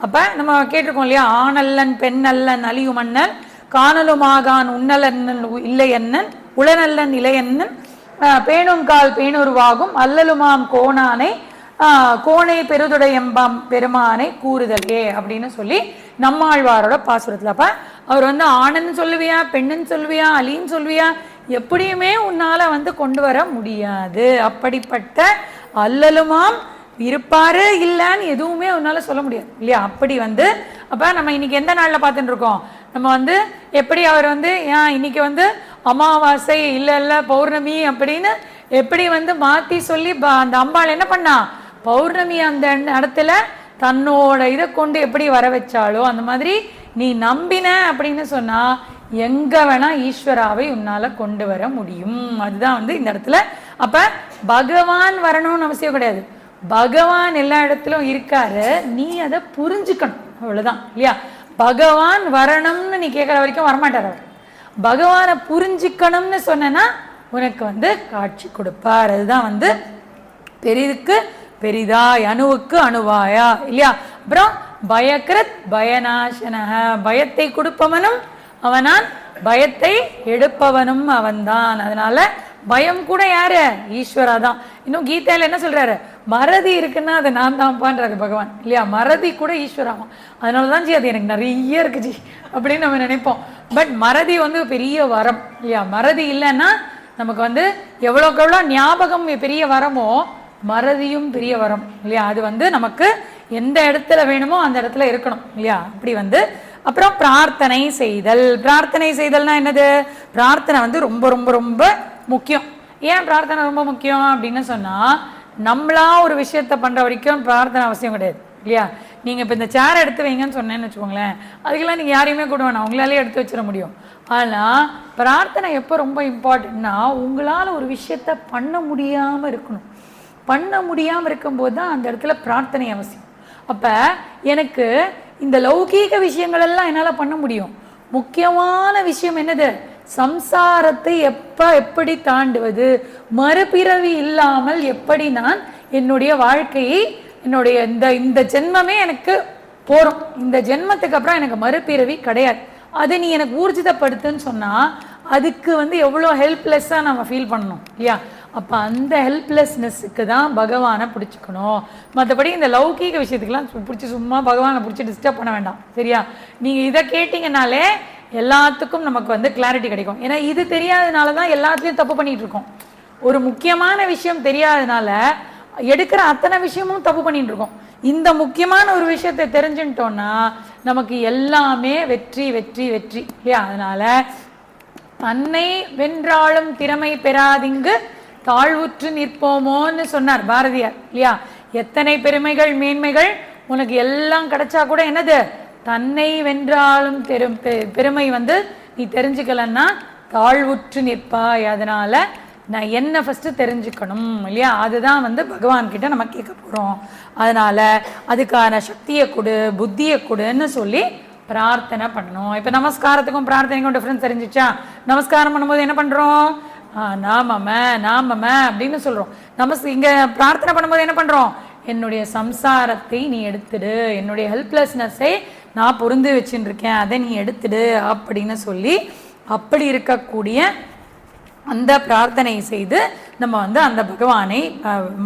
அப்ப நம்ம கேட்டிருக்கோம் இல்லையா, ஆணல்லன் பெண்ணல்லன் அழியும் மன்னன் காணலுமாகான் உன்னலன்னன் இல்லை என்னன் உளநல்லன் இளையன்னன் பேணுங்கால் பேணுருவாகும் அல்லலுமாம் கோணானை கோணை பெருதுடையம்பாம் பெருமானை கூறுதலே அப்படின்னு சொல்லி நம்மாழ்வாரோட பாசுரத்துல. அப்ப அவர் வந்து ஆணன்னு சொல்லுவியா, பெண்ணுன்னு சொல்லுவியா, அலின்னு சொல்லுவியா, எப்படியுமே உன்னால வந்து கொண்டு வர முடியாது. அப்படிப்பட்ட அல்லலுமாம் இருப்பாரு இல்லைன்னு எதுவுமே உன்னால சொல்ல முடியாது இல்லையா? அப்படி வந்து அப்ப நம்ம இன்னைக்கு எந்த நாள்ல பார்த்துட்டு இருக்கோம், நம்ம வந்து எப்படி அவர் வந்து ஏன் இன்னைக்கு வந்து அமாவாசை இல்ல பௌர்ணமி அப்படின்னு எப்படி வந்து மாத்தி சொல்லி அந்த அம்பாள் என்ன பண்ணா, பௌர்ணமி அந்த இடத்துல தன்னோட இதை கொண்டு எப்படி வர வச்சாலோ அந்த மாதிரி நீ நம்பின அப்படின்னு சொன்னா எங்க வேணா ஈஸ்வராவை உன்னால கொண்டு வர முடியும். அதுதான் வந்து இந்த இடத்துல. அப்ப பகவான் வரணும்னு அவசியம் கிடையாது, பகவான் எல்லா இடத்திலும் இருக்காரு, நீ அதை புரிஞ்சுக்கணும், அவ்வளவுதான் இல்லையா? பகவான் வரணும்னு நீ கேட்கற வரைக்கும் வரமாட்டார் அவர். பகவானை புரிஞ்சுக்கணும்னு சொன்னா உனக்கு வந்து காட்சி கொடுப்பார். அதுதான் வந்து பெரிதுக்கு பெரிதாய் அணுவுக்கு அணுவாயா இல்லையா? அப்புறம் பயக்ரத் பயநாசனக, பயத்தை கொடுப்பவனும் அவனான், பயத்தை எடுப்பவனும் அவன்தான். அதனால பயம் கூட யாரு? ஈஸ்வரா தான். இன்னும் கீதையில என்ன சொல்றாரு, மறதி இருக்குன்னா அது நான் தான்ப்பான்றாரு பகவான் இல்லையா? மறதி கூட ஈஸ்வராமா. அதனாலதான் ஜி அது எனக்கு நிறைய இருக்கு ஜி அப்படின்னு நம்ம நினைப்போம். பட் மறதி வந்து பெரிய வரம் இல்லையா? மறதி இல்லைன்னா நமக்கு வந்து எவ்வளோக்கு எவ்வளோ ஞாபகம் பெரிய வரமோ மறதியும் பெரிய வரம் இல்லையா? அது வந்து நமக்கு எந்த இடத்துல வேணுமோ அந்த இடத்துல இருக்கணும் இல்லையா? அப்படி வந்து அப்புறம் பிரார்த்தனை செய்தல். பிரார்த்தனை செய்தல்னா என்னது? பிரார்த்தனை வந்து ரொம்ப ரொம்ப ரொம்ப முக்கியம். ஏன் பிரார்த்தனை ரொம்ப முக்கியம் அப்படின்னு சொன்னா, நம்மளா ஒரு விஷயத்த பண்ற வரைக்கும் பிரார்த்தனை அவசியம் கிடையாது இல்லையா? நீங்க இப்ப இந்த சேர் எடுத்து வைங்கன்னு சொன்னேன்னு வச்சுக்கோங்களேன், அதுக்கெல்லாம் நீங்க யாரையுமே கூட வேணாம், உங்களாலே எடுத்து வச்சிட முடியும். ஆனா பிரார்த்தனை எப்போ ரொம்ப இம்பார்ட்டன்ட்னா, உங்களால ஒரு விஷயத்த பண்ண முடியாம இருக்கணும். பண்ண முடியாம இருக்கும்போது தான் அந்த இடத்துல பிரார்த்தனை அவசியம். அப்ப எனக்கு இந்த லௌகீக விஷயங்கள் எல்லாம் என்னால பண்ண முடியும். முக்கியமான விஷயம் என்னது? சம்சாரத்தை எப்படி தாண்டுவது, மறுபிறவி இல்லாமல் எப்படி நான் என்னுடைய வாழ்க்கையை, என்னுடைய இந்த ஜென்மமே எனக்கு போறோம், இந்த ஜென்மத்துக்கு அப்புறம் எனக்கு மறுபிறவி கிடையாது, அதை நீ எனக்கு ஊர்ஜிதப்படுத்துன்னு சொன்னா அதுக்கு வந்து எவ்வளோ ஹெல்ப்லெஸ்ஸா நம்ம ஃபீல் பண்ணணும் இல்லையா? அப்ப அந்த ஹெல்ப்லெஸ்னஸுக்கு தான் பகவானை பிடிச்சிக்கணும். மற்றபடி இந்த லௌகீக விஷயத்துக்கெல்லாம் பிடிச்சி சும்மா பகவானை பிடிச்சி டிஸ்டர்ப் பண்ண வேண்டாம் சரியா? நீங்க இதை கேட்டீங்கன்னாலே எல்லாத்துக்கும் நமக்கு வந்து கிளாரிட்டி கிடைக்கும். ஏன்னா இது தெரியாதனால தான் எல்லாத்துலேயும் தப்பு பண்ணிட்டு இருக்கோம். ஒரு முக்கியமான விஷயம் தெரியாதனால எடுக்கிற அத்தனை விஷயமும் தப்பு பண்ணிட்டு இருக்கோம். இந்த முக்கியமான ஒரு விஷயத்தை தெரிஞ்சுட்டோம்னா நமக்கு எல்லாமே வெற்றி வெற்றி வெற்றி இல்லையா? அதனால தன்னை வென்றாலும் திறமை பெறாதிங்கு தாழ்வுற்று நிற்போமோன்னு சொன்னார் பாரதியார் இல்லையா. எத்தனை பெருமைகள் மேன்மைகள் உனக்கு எல்லாம் கிடைச்சா கூட என்னது, தன்னை வென்றாலும் பெருமை வந்து நீ தெரிஞ்சுக்கலன்னா தாழ்வுற்று நிற்பாய். அதனால நான் என்ன ஃபர்ஸ்ட் தெரிஞ்சுக்கணும் இல்லையா, அதுதான் வந்து பகவான் கிட்ட நம்ம கேட்க போறோம். அதனால அதுக்கான சக்தியை கொடு, புத்தியை கொடுன்னு சொல்லி பிரார்த்தனை பண்ணணும். இப்ப நமஸ்காரத்துக்கும் பிரார்த்தனைக்கும் டிஃபரன்ஸ் தெரிஞ்சிச்சா? நமஸ்காரம் பண்ணும்போது என்ன பண்றோம், நாமம நாமம அப்படின்னு சொல்றோம். இங்க பிரார்த்தனை பண்ணும்போது என்ன பண்றோம், என்னுடைய சம்சாரத்தை நீ எடுத்துடு, என்னுடைய ஹெல்ப்லெஸ்னஸை நான் பொருந்து வச்சுட்டு இருக்கேன், அதை நீ எடுத்துடு அப்படின்னு சொல்லி அப்படி இருக்கக்கூடிய அந்த பிரார்த்தனை செய்து நம்ம வந்து அந்த பகவானை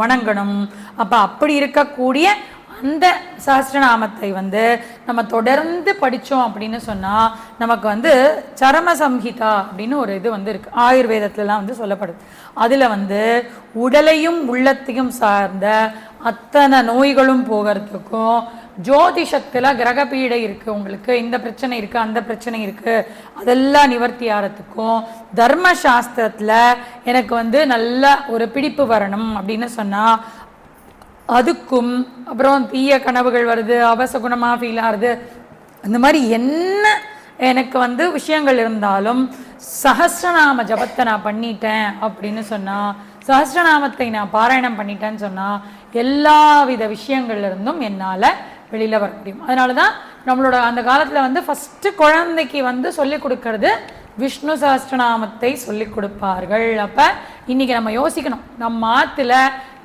வணங்கணும். அப்படி இருக்கக்கூடிய அந்த சஹஸ்ரநாமத்தை வந்து நம்ம தொடர்ந்து படித்தோம் அப்படின்னு சொன்னால் நமக்கு வந்து சரம சம்ஹிதா அப்படின்னு ஒரு இது வந்து இருக்குது, ஆயுர்வேதத்துலலாம் வந்து சொல்லப்படுது. அதில் வந்து உடலையும் உள்ளத்தையும் சார்ந்த அத்தனை நோய்களும் போகிறதுக்கும், ஜோதிஷத்தில் கிரகப்பீடை இருக்குது, உங்களுக்கு இந்த பிரச்சனை இருக்குது அந்த பிரச்சனை இருக்குது, அதெல்லாம் நிவர்த்தி ஆகிறதுக்கும், தர்மசாஸ்திரத்தில் எனக்கு வந்து நல்ல ஒரு பிடிப்பு வரணும் அப்படின்னு சொன்னால் அதுக்கும், அப்புறம் தீய கனவுகள் வருது, அபசகுணமாக ஃபீல் ஆகுது, அந்த மாதிரி என்ன எனக்கு வந்து விஷயங்கள் இருந்தாலும் சஹஸ்ரநாம ஜபத்தை நான் பண்ணிட்டேன் அப்படின்னு சொன்னால், சஹஸ்ரநாமத்தை நான் பாராயணம் பண்ணிட்டேன்னு சொன்னால் எல்லா வித விஷயங்கள்ல இருந்தும் என்னால் வெளியில் வர முடியும். அதனால தான் நம்மளோட அந்த காலத்தில் வந்து ஃபஸ்ட்டு குழந்தைக்கு வந்து சொல்லிக் கொடுக்கறது விஷ்ணு சஹஸ்ரநாமத்தை சொல்லிக் கொடுப்பார்கள். அப்போ இன்னைக்கு நம்ம யோசிக்கணும், நம்ம ஆற்றுல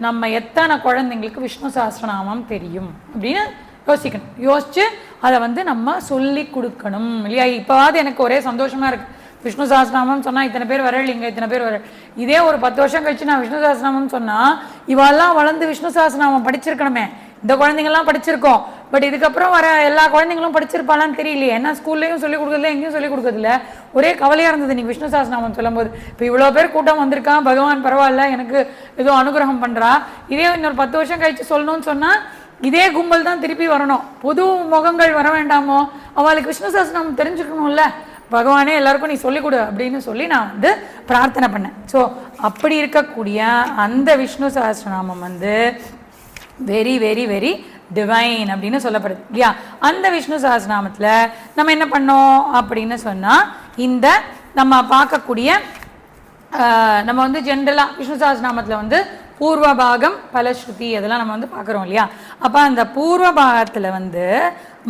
நம்ம எத்தனை குழந்தைங்களுக்கு விஷ்ணு சஹஸ்ரநாமம் தெரியும் அப்படின்னு யோசிக்கணும். யோசிச்சு அதை வந்து நம்ம சொல்லி கொடுக்கணும் இல்லையா. இப்போவாது எனக்கு ஒரே சந்தோஷமா இருக்கு, விஷ்ணு சஹஸ்ரநாமம் சொன்னால் இத்தனை பேர் வரல, இங்கே இத்தனை பேர் வரல. இதே ஒரு 10 வருஷம் கழிச்சு நான் விஷ்ணு சஹஸ்ரநாமம் சொன்னால் இவெல்லாம் வளர்ந்து விஷ்ணு சஹஸ்ரநாமம் படிச்சிருக்கணுமே, இந்த குழந்தைங்கள்லாம் படிச்சிருக்கோம், பட் இதுக்கப்புறம் வர எல்லா குழந்தைங்களும் படிச்சிருப்பாளான்னு தெரியலையே. ஏன்னா ஸ்கூல்லையும் சொல்லிக் கொடுக்குறதுல எங்கேயும் சொல்லிக் கொடுக்குறதுல ஒரே கவலையாக இருந்தது நீ விஷ்ணு சஹஸ்ரநாமம் சொல்லும் போது. இப்போ இவ்வளோ பேர் கூட்டம் வந்திருக்கான், பகவான் பரவாயில்ல எனக்கு ஏதோ அனுகிரகம் பண்ணுறா, இதே இன்னொரு 10 வருஷம் கழிச்சு சொல்லணும்னு சொன்னால் இதே கும்பல் தான் திருப்பி வரணும், புது முகங்கள் வர வேண்டாமோ, அவளுக்கு விஷ்ணு சஹஸ்ரநாமம் தெரிஞ்சுக்கணும்ல, பகவானே எல்லாருக்கும் நீ சொல்லிக் கொடு அப்படின்னு சொல்லி நான் வந்து பிரார்த்தனை பண்ணேன். ஸோ அப்படி இருக்கக்கூடிய அந்த விஷ்ணு சஹஸ்ரநாமம் வந்து வெரி வெரி வெரி டிவைன் அப்படின்னு சொல்லப்படுது இல்லையா. அந்த விஷ்ணு சஹஸ்ரநாமத்தில் நம்ம என்ன பண்ணோம் அப்படின்னு சொன்னால், இந்த நம்ம பார்க்கக்கூடிய நம்ம வந்து ஜென்ரலாக விஷ்ணு சஹஸ்ரநாமத்தில் வந்து பூர்வ பாகம் பலஸ்ருதி அதெல்லாம் நம்ம வந்து பார்க்குறோம் இல்லையா. அப்போ அந்த பூர்வ பாகத்தில் வந்து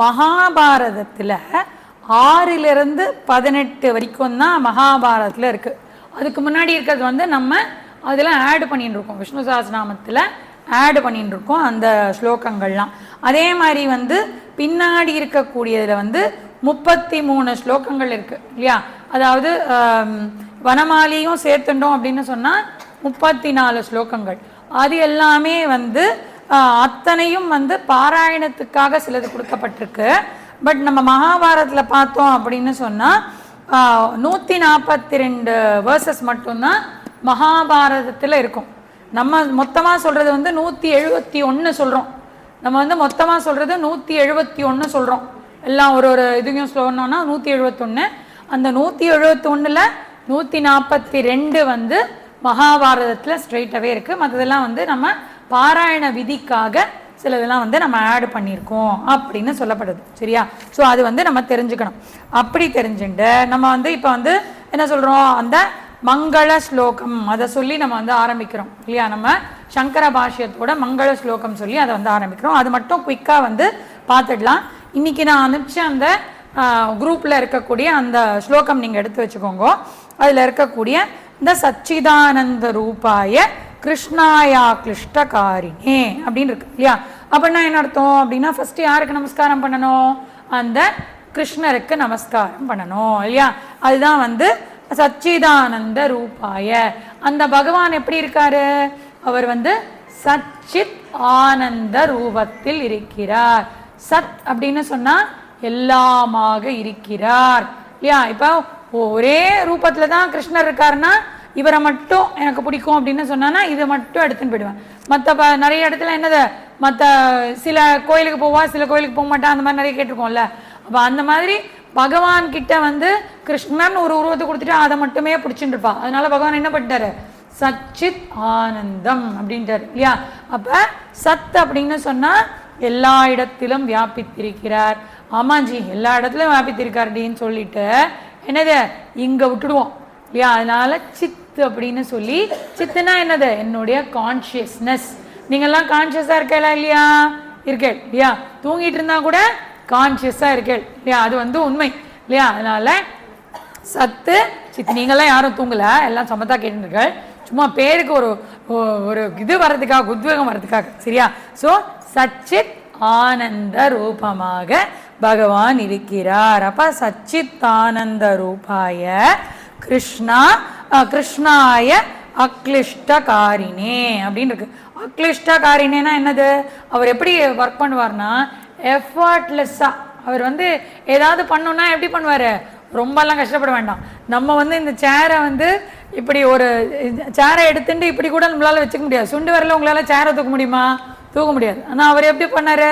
மகாபாரதத்தில் 6 to 18 வரைக்கும் தான் மகாபாரதத்தில் இருக்குது. அதுக்கு முன்னாடி இருக்கிறது வந்து நம்ம அதில் ஆட் பண்ணிட்டு இருக்கோம், விஷ்ணு சஹஸ்ரநாமத்தில் ஆட் பண்ணிட்டு இருக்கோம் அந்த ஸ்லோகங்கள்லாம். அதே மாதிரி வந்து பின்னாடி இருக்கக்கூடியதில் வந்து 33 ஸ்லோகங்கள் இருக்குது இல்லையா. அதாவது வனமாலியும் சேர்த்துட்டோம் அப்படின்னு சொன்னால் 34 ஸ்லோகங்கள். அது எல்லாமே வந்து அத்தனையும் வந்து பாராயணத்துக்காக சிலது கொடுக்கப்பட்டிருக்கு. பட் நம்ம மகாபாரதத்தில் பார்த்தோம் அப்படின்னு சொன்னால் 142 வேர்சஸ் மட்டும்தான் மகாபாரதத்தில் இருக்கும். நம்ம மொத்தமாக சொல்கிறது வந்து 171 சொல்கிறோம். நம்ம வந்து மொத்தமாக சொல்கிறது 171 சொல்கிறோம். எல்லாம் ஒரு ஒரு இதுவும் சொல்லணும்னா 171. அந்த 171ல் 142 வந்து மகாபாரதத்தில் ஸ்ட்ரெயிட்டாகவே இருக்குது. மற்றதெல்லாம் வந்து நம்ம பாராயண விதிக்காக சிலதெல்லாம் வந்து நம்ம ஆட் பண்ணியிருக்கோம் அப்படின்னு சொல்லப்படுது சரியா. ஸோ அது வந்து நம்ம தெரிஞ்சுக்கணும். அப்படி தெரிஞ்சுட்டு நம்ம வந்து இப்போ வந்து என்ன சொல்கிறோம், அந்த மங்கள ஸ்லோகம் அதை சொல்லி நம்ம வந்து ஆரம்பிக்கிறோம் இல்லையா. நம்ம சங்கர பாஷ்யத்தோட மங்கள ஸ்லோகம் சொல்லி அதை வந்து ஆரம்பிக்கிறோம். அது மட்டும் குயிக்காக வந்து பார்த்துடலாம். இன்றைக்கி நான் அனுப்பிச்ச அந்த குரூப்பில் இருக்கக்கூடிய அந்த ஸ்லோகம் நீங்கள் எடுத்து வச்சுக்கோங்க. அதில் இருக்கக்கூடிய இந்த சச்சிதானந்த ரூபாய கிருஷ்ணாயா கிளிஷ்டகாரினே அப்படின்னு இருக்கு இல்லையா. அப்படின்னா என்ன அர்த்தம் அப்படின்னா, ஃபஸ்ட்டு யாருக்கு நமஸ்காரம் பண்ணணும், அந்த கிருஷ்ணருக்கு நமஸ்காரம் பண்ணணும் இல்லையா. அதுதான் வந்து சச்சிதானந்த ரூபாய. அந்த பகவான் எப்படி இருக்காரு, அவர் வந்து சச்சித் ஆனந்த ரூபத்தில் இருக்கிறார். சத் அப்படின்னு சொன்னா எல்லாமாக இருக்கிறார் இல்லையா. இப்போ ஒரே ரூபத்துல தான் கிருஷ்ணர் இருக்காருன்னா இவரை மட்டும் எனக்கு பிடிக்கும் அப்படின்னு சொன்னா இதை மட்டும் எடுத்துன்னு போயிடுவேன். மற்ற நிறைய இடத்துல என்னது, மற்ற சில கோயிலுக்கு போவா சில கோயிலுக்கு போக மாட்டா, அந்த மாதிரி நிறைய கேட்டிருக்கோம்ல. அப்போ அந்த மாதிரி பகவான் கிட்ட வந்து கிருஷ்ணன் ஒரு உருவத்தை கொடுத்துட்டு அதை மட்டுமே பிடிச்சிட்டு இருப்பா. அதனால பகவான் என்ன பண்ணிட்டாரு, சச்சித் ஆனந்தம் அப்படின்றார் இல்லையா. அப்ப சத் அப்படின்னு சொன்னா எல்லா இடத்திலும் வியாபித்திருக்கிறார். ஆமாஞ்சி, எல்லா இடத்துலயும் வியாபித்திருக்கார் அப்படின்னு சொல்லிட்டு என்னது இங்க விட்டுடுவோம் இல்லையா. அதனால சித் அப்படின்னு சொல்லி, சித்துனா என்னது, என்னுடைய கான்சியஸ்னஸ். நீங்கெல்லாம் கான்சியஸா இருக்கல இல்லையா, இருக்கேள் இல்லையா. தூங்கிட்டு இருந்தா கூட கான்சியஸா இருக்கேள் இல்லையா, அது வந்து உண்மை இல்லையா. அதனால சத்து சித்து. நீங்கெல்லாம் யாரும் தூங்கல, எல்லாம் சமத்தா கேட்டுருக்கள். சும்மா பேருக்கு ஒரு ஒரு இது வர்றதுக்காக, உத்வேகம் வர்றதுக்காக, சரியா. ஸோ சச்சித் ஆனந்த ரூபமாக பகவான் இருக்கிறார். அப்ப சச்சித் ஆனந்த ரூபாய கிருஷ்ணாய அக்லிஷ்டகாரினே அப்படின்னு இருக்கு. அக்லிஷ்டகாரினேனா என்னது, அவர் எப்படி ஒர்க் பண்ணுவார்னா எஃபர்ட்லெஸ்ஸா. அவர் வந்து ஏதாவது பண்ணணும்னா எப்படி பண்ணுவாரு, ரொம்பலாம் கஷ்டப்பட வேண்டாம். நம்ம வந்து இந்த சேரை வந்து இப்படி ஒரு சேரை எடுத்துட்டு இப்படி கூட நம்மளால வச்சுக்க முடியாது. சுண்டு வரல உங்களால சேரை தூக்க முடியுமா, தூக்க முடியாது. ஆனால் அவர் எப்படி பண்ணாரு,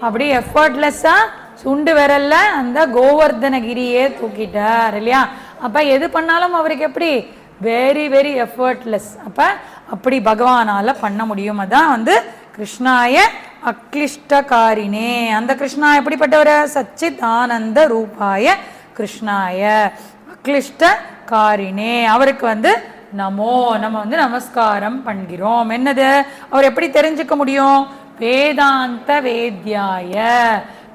அப்படி எஃபர்ட்லெஸ்ஸா சுண்டு விரல்ல அந்த கோவர்தனகிரியே தூக்கிட்டார் இல்லையா. அப்ப எது பண்ணாலும் அவருக்கு எப்படி வெரி வெரி எஃபர்ட்லெஸ். அப்ப அப்படி பகவானால பண்ண முடியும். அதான் வந்து கிருஷ்ணாய அக்லிஷ்டகாரினே. அந்த கிருஷ்ணா எப்படிப்பட்டவர், சச்சித் ஆனந்த ரூபாய கிருஷ்ணாய அக்லிஷ்டகாரினே. அவருக்கு வந்து நம்ம வந்து நமஸ்காரம் பண்ணுகிறோம். என்னது, அவர் எப்படி தெரிஞ்சுக்க முடியும், வேதாந்த வேத்யாய.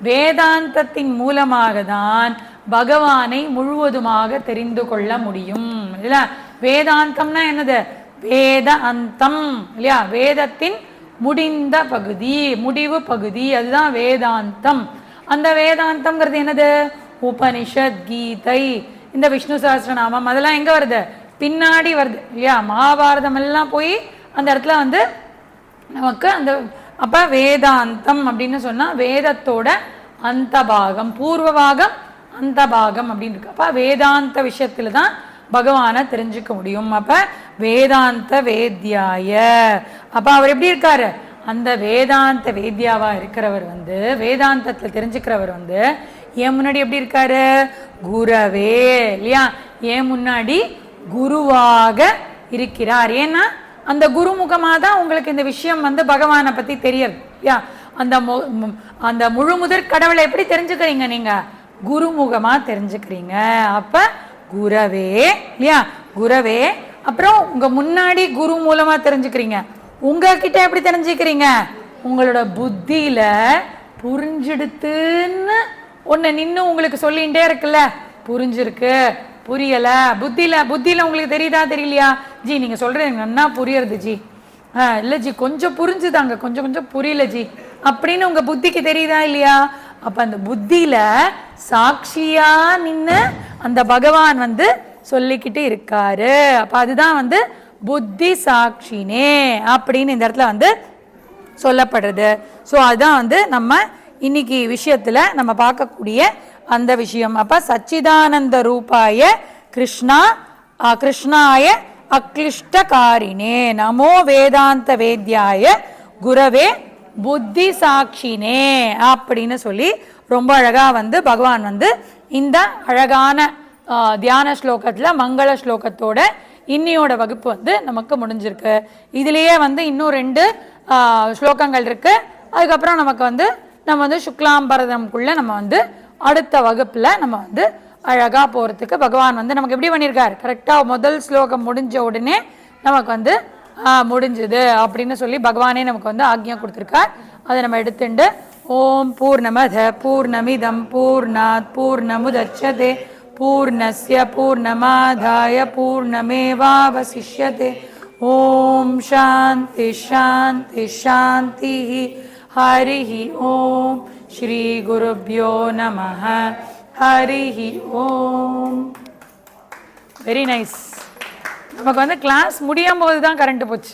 வேதாந்தத்தின் மூலமாக தான் பகவானை முழுவதுமாக தெரிந்து கொள்ள முடியும் இல்ல. வேதாந்தம்னா என்னது, வேத அந்தம் இல்லையா, வேதத்தின் முடிந்த பகுதி, முடிவு பகுதி, அதுதான் வேதாந்தம். அந்த வேதாந்தம்ங்கிறது என்னது, உபனிஷத், கீதை, இந்த விஷ்ணு சஹஸ்ரநாமம், அதெல்லாம் எங்க வருது, பின்னாடி வருது இல்லையா. மகாபாரதம் எல்லாம் போய் அந்த இடத்துல வந்து நமக்கு அந்த. அப்ப வேதாந்தம் அப்படின்னு சொன்னா வேதத்தோட அந்த பாகம், பூர்வ பாகம் அந்த பாகம் அப்படின்னு இருக்கு. அப்ப வேதாந்த விஷயத்துல தான் பகவானை தெரிஞ்சுக்க முடியும். அப்ப வேதாந்த வேத்யாய. அப்ப அவர் எப்படி இருக்காரு, அந்த வேதாந்த வேத்யாவா இருக்கிறவர் வந்து, வேதாந்தத்துல தெரிஞ்சுக்கிறவர் வந்து ஏன் முன்னாடி எப்படி இருக்காரு, குரவே இல்லையா. ஏன் முன்னாடி குருவாக இருக்கிறார். ஏன்னா அந்த குருமுகமாக தான் உங்களுக்கு இந்த விஷயம் வந்து பகவானை பத்தி தெரியாது இல்லையா. அந்த முழு முதற் கடவுளை எப்படி தெரிஞ்சுக்கிறீங்க நீங்க, குருமுகமா தெரிஞ்சுக்கிறீங்க. அப்ப குரவே இல்லையா, குரவே. அப்புறம் உங்க முன்னாடி குரு மூலமா தெரிஞ்சுக்கிறீங்க. உங்ககிட்ட எப்படி தெரிஞ்சுக்கிறீங்க, உங்களோட புத்தியில புரிஞ்சிடுத்துன்னு ஒன்னு நின்று உங்களுக்கு சொல்லிகிட்டே இருக்குல்ல, புரிஞ்சிருக்கு புரியல, புத்தியில உங்களுக்கு தெரியுதா தெரியலையா, ஜி நீங்க சொல்றது நன்னா புரியுறது ஜி, இல்ல ஜி கொஞ்சம் புரிஞ்சுதாங்க, கொஞ்சம் கொஞ்சம் புரியல ஜி அப்படின்னு உங்க புத்திக்கு தெரியுதா இல்லையா. அப்ப அந்த புத்தியில சாட்சியா நின்னு அந்த பகவான் வந்து சொல்லிக்கிட்டு இருக்காரு. அப்ப அதுதான் வந்து புத்தி சாட்சினே அப்படின்னு இந்த இடத்துல வந்து சொல்லப்படுறது. ஸோ அதுதான் வந்து நம்ம இன்னைக்கு விஷயத்துல நம்ம பார்க்கக்கூடிய அந்த விஷயம். அப்ப சச்சிதானந்த ரூபாய கிருஷ்ணாய அக்லிஷ்டகாரினே நமோ வேதாந்த வேத்யாய குரவே புத்தி சாட்சினே அப்படின்னு சொல்லி ரொம்ப அழகா வந்து பகவான் வந்து இந்த அழகான தியான ஸ்லோகத்துல மங்கள ஸ்லோகத்தோட இன்னியோட வகுப்பு வந்து நமக்கு முடிஞ்சிருக்கு. இதுலயே வந்து இன்னும் 2 ஸ்லோகங்கள் இருக்கு. அதுக்கப்புறம் நமக்கு வந்து நம்ம வந்து சுக்லாம்பரதம்குள்ள நம்ம வந்து அடுத்த வகுப்புல நம்ம வந்து அழகா போறதுக்கு பகவான் வந்து நமக்கு எப்படி பண்ணியிருக்காரு, கரெக்டா முதல் ஸ்லோகம் முடிஞ்ச உடனே நமக்கு வந்து முடிஞ்சது அப்படின்னு சொல்லி பகவானே நமக்கு வந்து ஆக்ஞா கொடுத்துருக்கார். அதை நம்ம எடுத்துட்டு ஓம் பூர்ணமத பூர்ணமிதம் பூர்ணாத் பூர்ணமுதச்யதே பூர்ணஸ்ய பூர்ணமாதாய பூர்ணமேவாவசிஷ்யதே. ஓம் சாந்தி சாந்தி சாந்தி. ஹரிஹி ஓம். ஸ்ரீ குருப்யோ நமஹ. ஹரிஹி ஓம். Very nice. நமக்கு வந்து கிளாஸ் முடியும் போது தான் கரண்ட் போச்சு,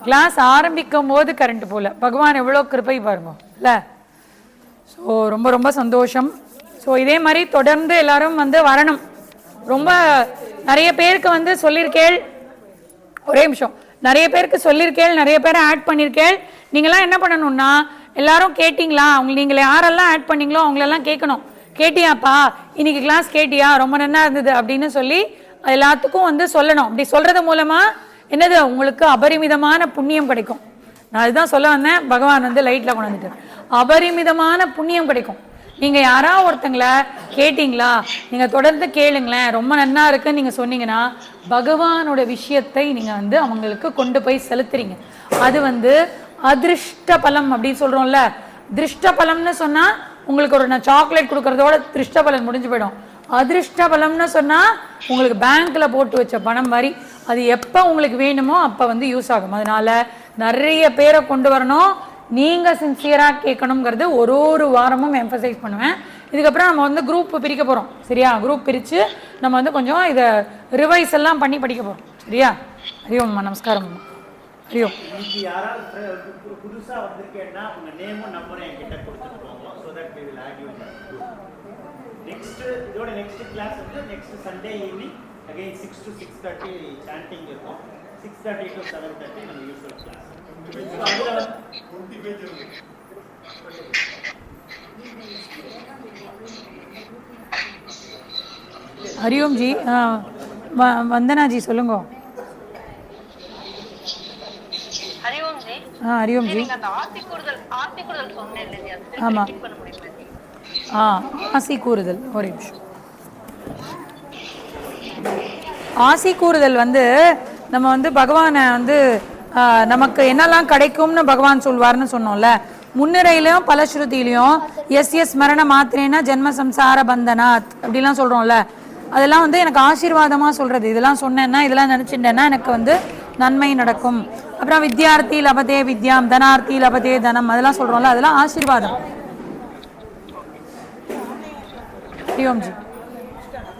கிளாஸ் ஆரம்பிக்கும் போது கரண்ட் போல. பகவான் எவ்வளோ கிருபை பாருங்க இல்லை. ஸோ ரொம்ப ரொம்ப சந்தோஷம். ஸோ இதே மாதிரி தொடர்ந்து எல்லாரும் வந்து வரணும். ரொம்ப நிறைய பேருக்கு வந்து சொல்லியிருக்கேள், ஒரே நிமிஷம், நிறைய பேருக்கு சொல்லியிருக்கேள், நிறைய பேரை ஆட் பண்ணியிருக்கேள். நீங்களாம் என்ன பண்ணணும்னா எல்லாரும் கேட்டிங்களா, நீங்கள் யாரெல்லாம் ஆட் பண்ணீங்களோ அவங்களெல்லாம் கேட்கணும். கேட்டியாப்பா இன்னைக்கு கிளாஸ் கேட்டியா, ரொம்ப நல்லா இருந்தது அப்படின்னு சொல்லி எல்லாத்துக்கும் வந்து சொல்லணும். அப்படி சொல்றது மூலமா என்னது உங்களுக்கு அபரிமிதமான புண்ணியம் கிடைக்கும். நான் அதுதான் சொல்ல வந்தேன், பகவான் வந்து லைட்ல கொண்டு வந்துட்டு அபரிமிதமான புண்ணியம் கிடைக்கும். நீங்க யாரா ஒருத்தங்கள கேட்டீங்களா, நீங்க தொடர்ந்து கேளுங்களேன், ரொம்ப நன்னா இருக்குன்னு நீங்க சொன்னீங்கன்னா பகவானோட விஷயத்தை நீங்க வந்து அவங்களுக்கு கொண்டு போய் செலுத்துறீங்க. அது வந்து அதிருஷ்ட பலம் அப்படின்னு சொல்றோம்ல. திருஷ்ட பலம்னு சொன்னா உங்களுக்கு ஒரு நான் சாக்லேட் கொடுக்கறதோட திருஷ்ட பலன் முடிஞ்சு போயிடும். அதிருஷ்ட பலம்னு சொன்னா உங்களுக்கு பேங்க்ல போட்டு வச்ச பணம் மாதிரி அது எப்போ உங்களுக்கு வேணுமோ அப்போ வந்து யூஸ் ஆகும். அதனால நிறைய பேரை கொண்டு வரணும், நீங்க சின்சியரா கேட்கணுங்கிறது ஒரு வாரமும் எம்பசைஸ் பண்ணுவேன். இதுக்கப்புறம் நம்ம வந்து குரூப் பிரிக்க போறோம், சரியா? குரூப் பிரிச்சு நம்ம வந்து கொஞ்சம் இதை ரிவைஸ் எல்லாம் பண்ணி படிக்க போறோம், சரியா? ஹரியோம் நமஸ்காரம். ஹரியோம். புதுசா வந்திருக்கேன்னா உங்க நேமும் நம்பரும் என்கிட்ட கொடுத்துட்டு போங்க, so that we will add you in the group. இதோட நெக்ஸ்ட் கிளாஸ் வந்து next Sunday evening again 6 to 6:30 chanting இருக்கும். 6:30 to 7:30 நம்ம யூசுவல் கிளாஸ். हरिओम जी, वंदना जी சொல்லுங்க. हरिओम जी. हरिओम जी. நீங்க அந்த ஆசி கூறுதல் சொன்னேன் இல்லையா, ஆமா. ரிப்பீட் பண்ண முடியுமா? ஆசி கூறுதல் ஒரு நிமிஷம். ஆசி கூறுதல் வந்து நம்ம வந்து பகவானை வந்து நமக்கு என்னெல்லாம் கிடைக்கும்னு பகவான் சொல்வார்னு சொன்னோம்ல. முன்னிரையிலையும் பலஸ்ருதியிலையும் எஸ் மரண மாத்திரேனா ஜென்ம சம்சார பந்தனாத் அப்படிலாம் சொல்கிறோம்ல. அதெல்லாம் வந்து எனக்கு ஆசீர்வாதமாக சொல்கிறது. இதெல்லாம் சொன்னேன்னா இதெல்லாம் நினச்சிட்டேன்னா எனக்கு வந்து நன்மை நடக்கும். அப்புறம் வித்யார்த்தி லபதே வித்யாம், தனார்த்தி லபதே தனம், அதெல்லாம் சொல்கிறோம்ல, அதெல்லாம் ஆசீர்வாதம். ஹரிஓம் ஜி.